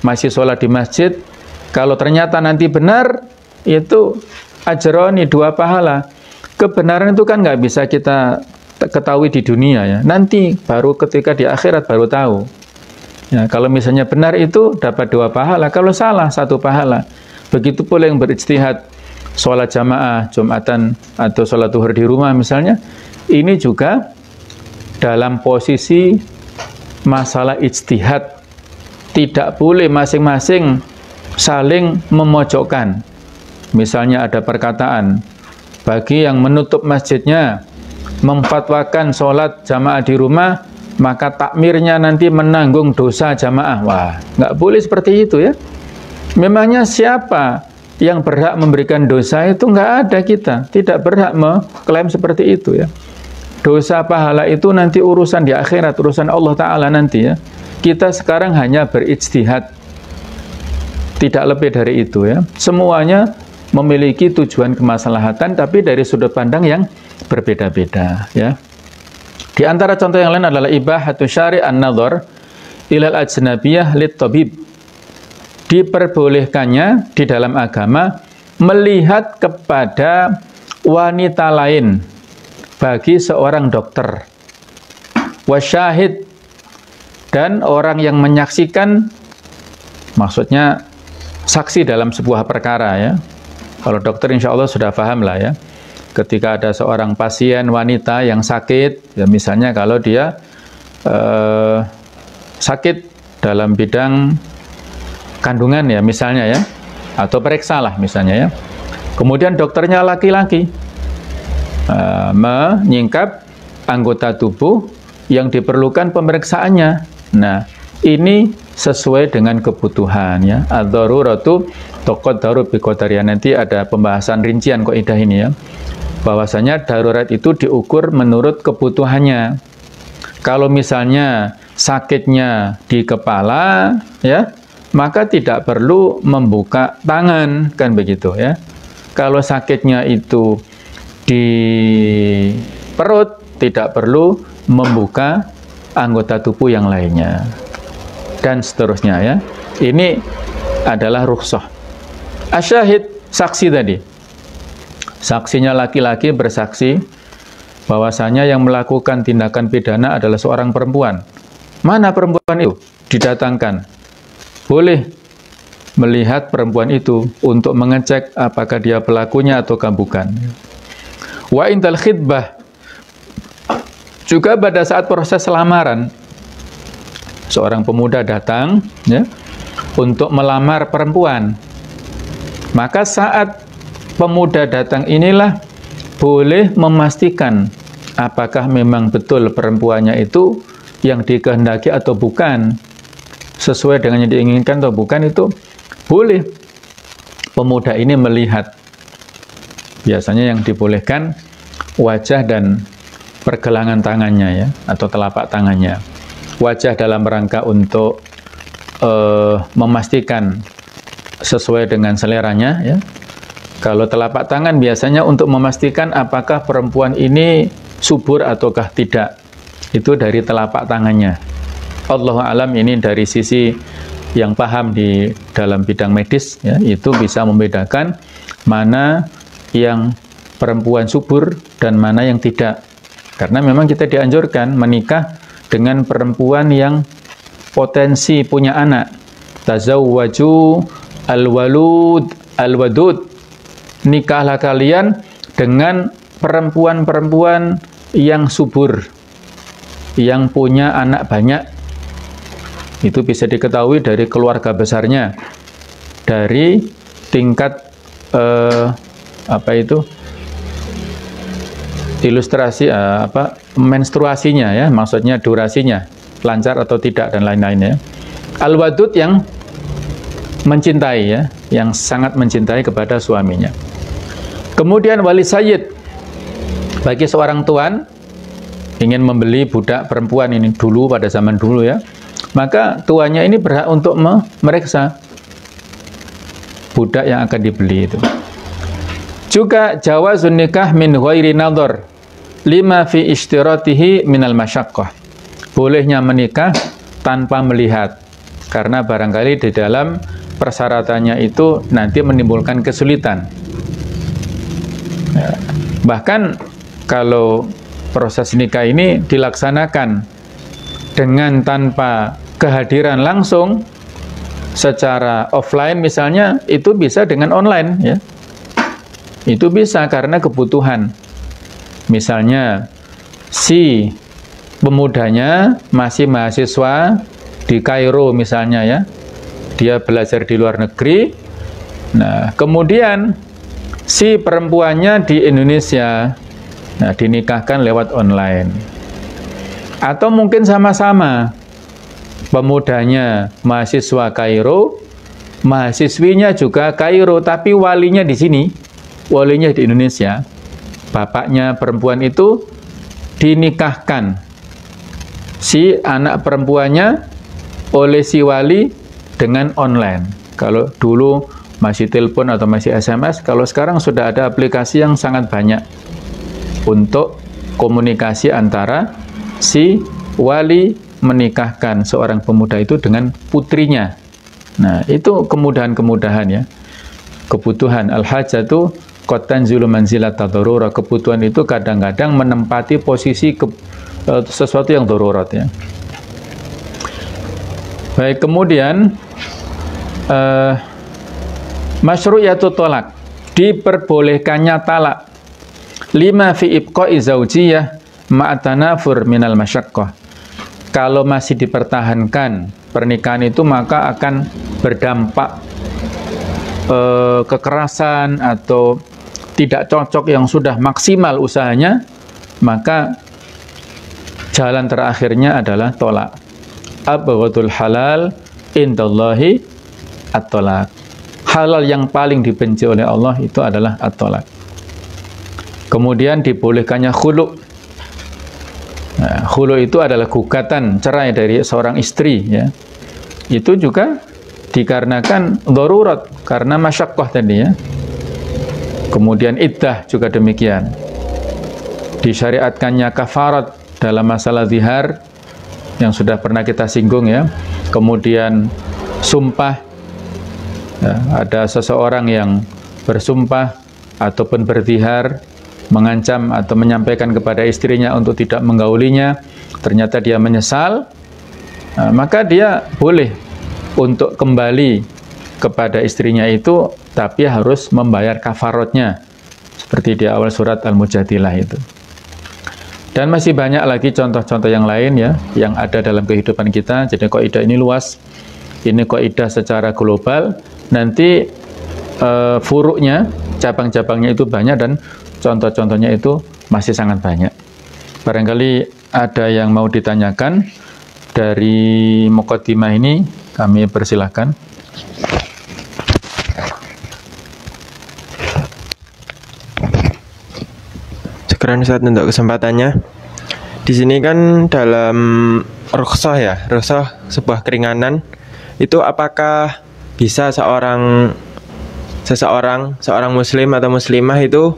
masih sholat di masjid, kalau ternyata nanti benar, itu ajroni, 2 pahala. Kebenaran itu kan nggak bisa kita ketahui di dunia ya, nanti baru ketika di akhirat baru tahu ya. Kalau misalnya benar itu dapat 2 pahala, kalau salah 1 pahala. Begitu pula yang berijtihad sholat jamaah Jumatan atau sholat zuhur di rumah misalnya, ini juga dalam posisi masalah ijtihad, tidak boleh masing-masing saling memojokkan. Misalnya ada perkataan, bagi yang menutup masjidnya memfatwakan sholat jamaah di rumah, maka takmirnya nanti menanggung dosa jamaah. Wah, nggak boleh seperti itu ya. Memangnya siapa yang berhak memberikan dosa itu? Nggak ada, kita tidak berhak mengklaim seperti itu ya. Dosa pahala itu nanti urusan di akhirat, urusan Allah Ta'ala nanti ya. Kita sekarang hanya berijtihad, tidak lebih dari itu ya. Semuanya memiliki tujuan kemaslahatan, tapi dari sudut pandang yang berbeda-beda ya. Di antara contoh yang lain adalah ibahatu syari' an-nadhar ilal ajnabiyah lit tabib. Diperbolehkannya di dalam agama melihat kepada wanita lain bagi seorang dokter, wasyahid, dan orang yang menyaksikan, maksudnya saksi dalam sebuah perkara ya. Kalau dokter insya Allah sudah paham lah ya. Ketika ada seorang pasien wanita yang sakit, ya misalnya kalau dia sakit dalam bidang kandungan ya misalnya ya, atau periksa lah misalnya ya. Kemudian dokternya laki-laki, menyingkap anggota tubuh yang diperlukan pemeriksaannya. Nah, ini sesuai dengan kebutuhan ya. Ad-daruratu tuqaddaru biqadariha. Nanti ada pembahasan rincian kaidah ini ya. Bahwasanya darurat itu diukur menurut kebutuhannya. Kalau misalnya sakitnya di kepala ya, maka tidak perlu membuka tangan, kan begitu ya. Kalau sakitnya itu di perut, tidak perlu membuka anggota tubuh yang lainnya. Dan seterusnya ya. Ini adalah rukhsah. Asyahid, saksi tadi. Saksinya laki-laki bersaksi bahwasanya yang melakukan tindakan pidana adalah seorang perempuan. Mana perempuan itu? Didatangkan. Boleh melihat perempuan itu untuk mengecek apakah dia pelakunya ataukah bukan. Wa indal khidbah, juga pada saat proses lamaran, seorang pemuda datang ya, untuk melamar perempuan. Maka saat pemuda datang inilah boleh memastikan apakah memang betul perempuannya itu yang dikehendaki atau bukan, sesuai dengan yang diinginkan atau bukan. Itu boleh pemuda ini melihat. Biasanya yang dibolehkan wajah dan pergelangan tangannya ya, atau telapak tangannya. Wajah dalam rangka untuk memastikan sesuai dengan seleranya ya. Kalau telapak tangan biasanya untuk memastikan apakah perempuan ini subur ataukah tidak. Itu dari telapak tangannya. Allahu a'lam, ini dari sisi yang paham di dalam bidang medis ya, itu bisa membedakan mana yang perempuan subur dan mana yang tidak. Karena memang kita dianjurkan menikah dengan perempuan yang potensi punya anak. Tazawwaju al-walud al-wadud. Nikahlah kalian dengan perempuan-perempuan yang subur, yang punya anak banyak. Itu bisa diketahui dari keluarga besarnya, dari tingkat ilustrasi menstruasinya ya, maksudnya durasinya lancar atau tidak dan lain-lainnya. Al-wadud yang mencintai ya, yang sangat mencintai kepada suaminya. Kemudian wali sayyid, bagi seorang tuan ingin membeli budak perempuan ini dulu, pada zaman dulu ya, maka tuannya ini berhak untuk memeriksa budak yang akan dibeli itu. Juga jawazun nikah min ghairi nadhar lima fi ishtiratihi minal masyaqqah. Bolehnya menikah tanpa melihat, karena barangkali di dalam persyaratannya itu nanti menimbulkan kesulitan. Ya. Bahkan kalau proses nikah ini dilaksanakan dengan tanpa kehadiran langsung secara offline misalnya, itu bisa dengan online ya. Itu bisa karena kebutuhan. Misalnya si pemudanya masih mahasiswa di Kairo misalnya ya, dia belajar di luar negeri. Nah, kemudian si perempuannya di Indonesia, nah dinikahkan lewat online. Atau mungkin sama-sama, pemudanya mahasiswa Kairo, mahasiswinya juga Kairo, tapi walinya di sini, walinya di Indonesia. Bapaknya perempuan itu dinikahkan si anak perempuannya oleh si wali dengan online. Kalau dulu masih telepon atau masih SMS, kalau sekarang sudah ada aplikasi yang sangat banyak untuk komunikasi antara si wali menikahkan seorang pemuda itu dengan putrinya. Nah, itu kemudahan-kemudahan ya. Kebutuhan al-hajatu qad tanzilu manzilat ad-darurah. Kebutuhan itu kadang-kadang menempati posisi sesuatu yang darurat ya. Baik, kemudian masyru'iyatut thalaq, diperbolehkannya talak. Lima fi ibqa'i zaujiyah ma'atanafur minal masyaqqah. Kalau masih dipertahankan pernikahan itu, maka akan berdampak kekerasan atau tidak cocok yang sudah maksimal usahanya, maka jalan terakhirnya adalah tolak. Abghadul halal indallahi at-tolak. Halal yang paling dibenci oleh Allah itu adalah at-tolak. Kemudian dibolehkannya khulu'. Nah, khulu' itu adalah gugatan cerai dari seorang istri ya. Itu juga dikarenakan darurat, karena masyaqqah tadi ya. Kemudian iddah juga demikian. disyariatkannya kafarat dalam masalah zihar yang sudah pernah kita singgung ya. Kemudian sumpah, ya, ada seseorang yang bersumpah ataupun berzihar, mengancam atau menyampaikan kepada istrinya untuk tidak menggaulinya, ternyata dia menyesal, maka dia boleh untuk kembali kepada istrinya itu, tapi harus membayar kafaratnya seperti di awal surat Al-Mujadilah itu. Dan masih banyak lagi contoh-contoh yang lain ya, yang ada dalam kehidupan kita. Jadi kaidah ini luas, ini kaidah secara global. Nanti furuknya, cabang-cabangnya itu banyak dan contoh-contohnya itu masih sangat banyak. Barangkali ada yang mau ditanyakan dari muqaddimah ini, kami persilahkan. Syukran Ustaz untuk kesempatannya. Di sini kan dalam rukhsah ya, rukhsah sebuah keringanan, itu apakah bisa seorang muslim atau muslimah itu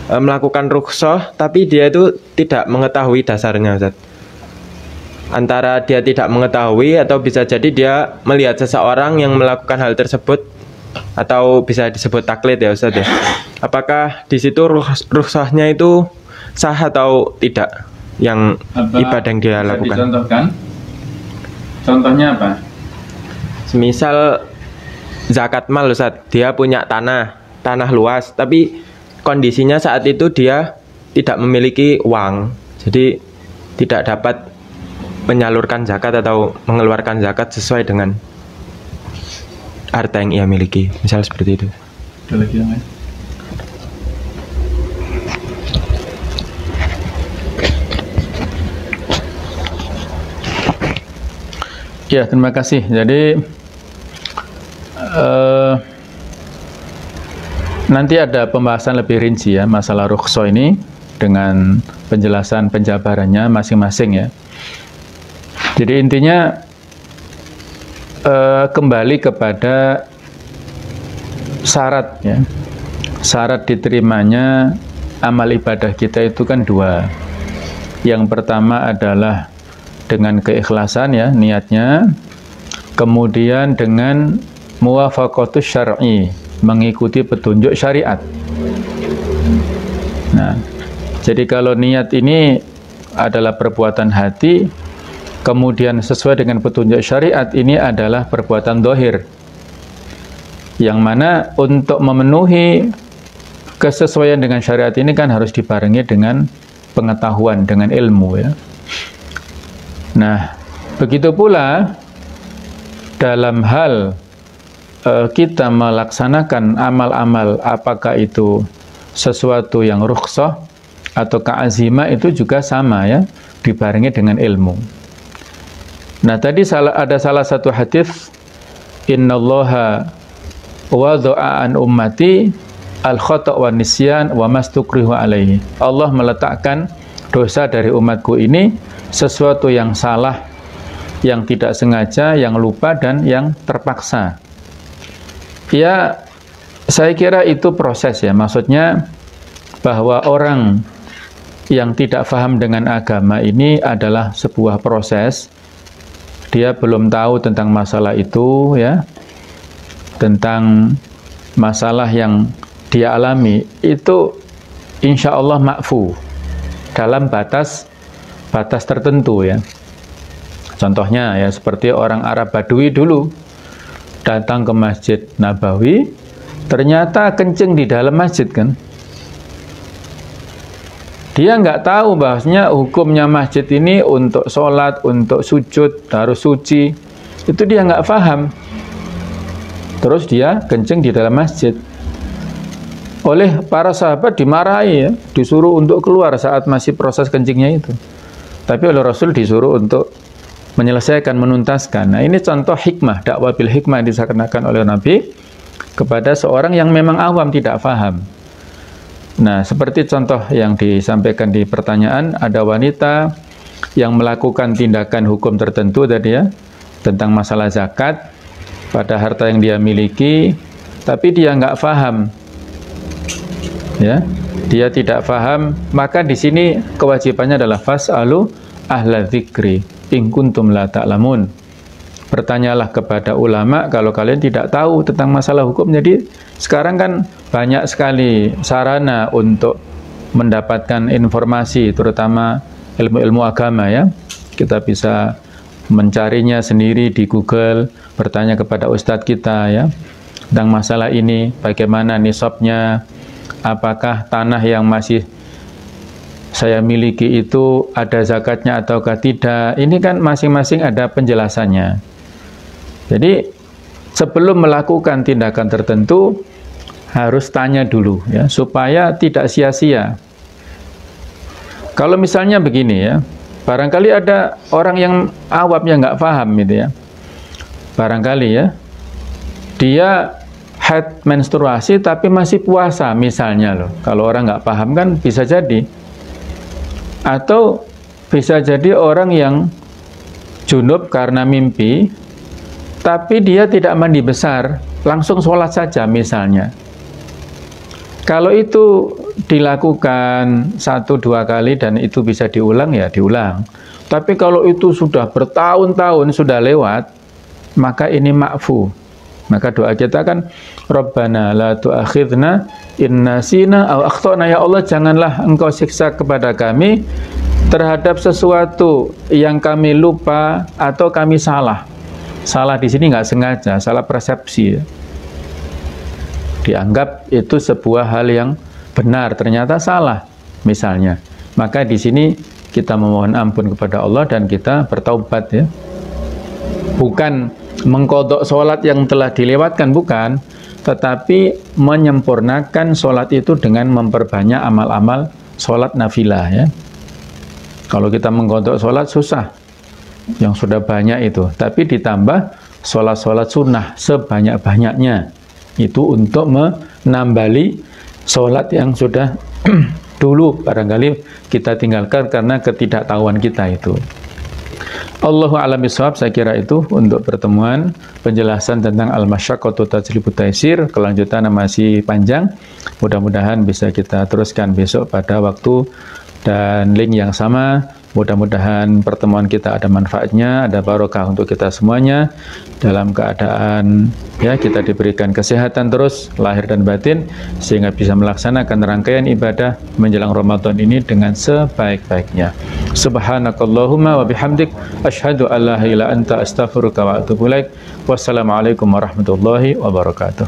melakukan rukhsah tapi dia itu tidak mengetahui dasarnya, Ustaz? Antara dia tidak mengetahui atau bisa jadi dia melihat seseorang yang melakukan hal tersebut, atau bisa disebut taklid ya Ustaz ya. Apakah di situ rukhsahnya itu sah atau tidak yang ibadah yang dia lakukan? Dicontohkan? Contohnya apa? Semisal zakat mal Ustaz, dia punya tanah luas, tapi kondisinya saat itu dia tidak memiliki uang, jadi tidak dapat menyalurkan zakat atau mengeluarkan zakat sesuai dengan harta yang ia miliki, misal seperti itu. Ada lagi yang lain? Ya, terima kasih. Jadi nanti ada pembahasan lebih rinci ya masalah rukhsah ini dengan penjelasan penjabarannya masing-masing ya. Jadi intinya kembali kepada syarat ya. Syarat diterimanya amal ibadah kita itu kan dua. Yang pertama adalah dengan keikhlasan ya niatnya, kemudian dengan muwafaqatus syar'i, mengikuti petunjuk syariat. Nah, jadi kalau niat ini adalah perbuatan hati, kemudian sesuai dengan petunjuk syariat, ini adalah perbuatan zahir. Yang mana untuk memenuhi kesesuaian dengan syariat ini kan harus dibarengi dengan pengetahuan, dengan ilmu ya. Nah, begitu pula dalam hal kita melaksanakan amal-amal, apakah itu sesuatu yang rukhsah atau keazimah, itu juga sama ya, dibarengi dengan ilmu. Nah, tadi ada salah satu hadis, innallaha wadha'a an ummati al-khata' wa nisyan wa mastukrihu alaihi. Allah meletakkan dosa dari umatku ini, sesuatu yang salah, yang tidak sengaja, yang lupa, dan yang terpaksa. Ya, saya kira itu proses ya, maksudnya bahwa orang yang tidak paham dengan agama ini adalah sebuah proses. Dia belum tahu tentang masalah itu ya, tentang masalah yang dia alami, itu insya Allah ma'fu dalam batas tertentu ya. Contohnya ya seperti orang Arab Badui dulu datang ke Masjid Nabawi, ternyata kencing di dalam masjid kan. Dia nggak tahu bahwasanya hukumnya masjid ini untuk sholat, untuk sujud, harus suci. Itu dia nggak paham. Terus dia kencing di dalam masjid. Oleh para sahabat dimarahi ya, disuruh untuk keluar saat masih proses kencingnya itu. Tapi oleh Rasul disuruh untuk menyelesaikan, menuntaskan. Nah, ini contoh hikmah, dakwah bil hikmah yang disampaikan oleh Nabi kepada seorang yang memang awam, tidak paham. Nah, seperti contoh yang disampaikan di pertanyaan, ada wanita yang melakukan tindakan hukum tertentu tadi ya, tentang masalah zakat pada harta yang dia miliki, tapi dia nggak paham ya, dia tidak paham, maka di sini kewajibannya adalah fas'alu ahla dzikri in kuntum la ta'lamun. Bertanyalah kepada ulama kalau kalian tidak tahu tentang masalah hukum. Jadi sekarang kan banyak sekali sarana untuk mendapatkan informasi, terutama ilmu-ilmu agama ya. Kita bisa mencarinya sendiri di Google, bertanya kepada ustadz kita ya tentang masalah ini, bagaimana nisabnya, apakah tanah yang masih saya miliki itu ada zakatnya ataukah tidak. Ini kan masing-masing ada penjelasannya. Jadi sebelum melakukan tindakan tertentu harus tanya dulu ya, supaya tidak sia-sia. Kalau misalnya begini ya, barangkali ada orang yang awam yang nggak paham gitu ya. Barangkali ya, dia haid menstruasi tapi masih puasa misalnya loh. Kalau orang nggak paham kan bisa jadi. Atau bisa jadi orang yang junub karena mimpi, tapi dia tidak mandi besar, langsung sholat saja misalnya. Kalau itu dilakukan 1-2 kali dan itu bisa diulang ya diulang. Tapi kalau itu sudah bertahun-tahun sudah lewat, maka ini ma'fu. Maka doa kita kan Rabbana la tu'akhidna in nasina aw akhtana, ya Allah janganlah engkau siksa kepada kami terhadap sesuatu yang kami lupa atau kami salah. Salah di sini nggak sengaja, salah persepsi. Dianggap itu sebuah hal yang benar, ternyata salah misalnya. Maka di sini kita memohon ampun kepada Allah dan kita bertaubat ya. Bukan mengkodok sholat yang telah dilewatkan, bukan, tetapi menyempurnakan sholat itu dengan memperbanyak amal-amal sholat nafilah ya. Kalau kita mengkodok sholat susah, yang sudah banyak itu, tapi ditambah sholat-sholat sunnah sebanyak-banyaknya, itu untuk menambali sholat yang sudah dulu barangkali kita tinggalkan karena ketidaktahuan kita itu. Allahu a'lam bishawab. Saya kira itu untuk pertemuan penjelasan tentang al-masyaqqatu tajlibu taysir. Kelanjutannya masih panjang. Mudah-mudahan bisa kita teruskan besok pada waktu dan link yang sama. Mudah-mudahan pertemuan kita ada manfaatnya, ada barokah untuk kita semuanya, dalam keadaan ya kita diberikan kesehatan terus lahir dan batin, sehingga bisa melaksanakan rangkaian ibadah menjelang Ramadan ini dengan sebaik-baiknya. Subhanakallahumma wa bihamdik asyhadu an la ilaha illa anta astaghfiruka wa atubu ilaik. Wassalamualaikum warahmatullahi wabarakatuh.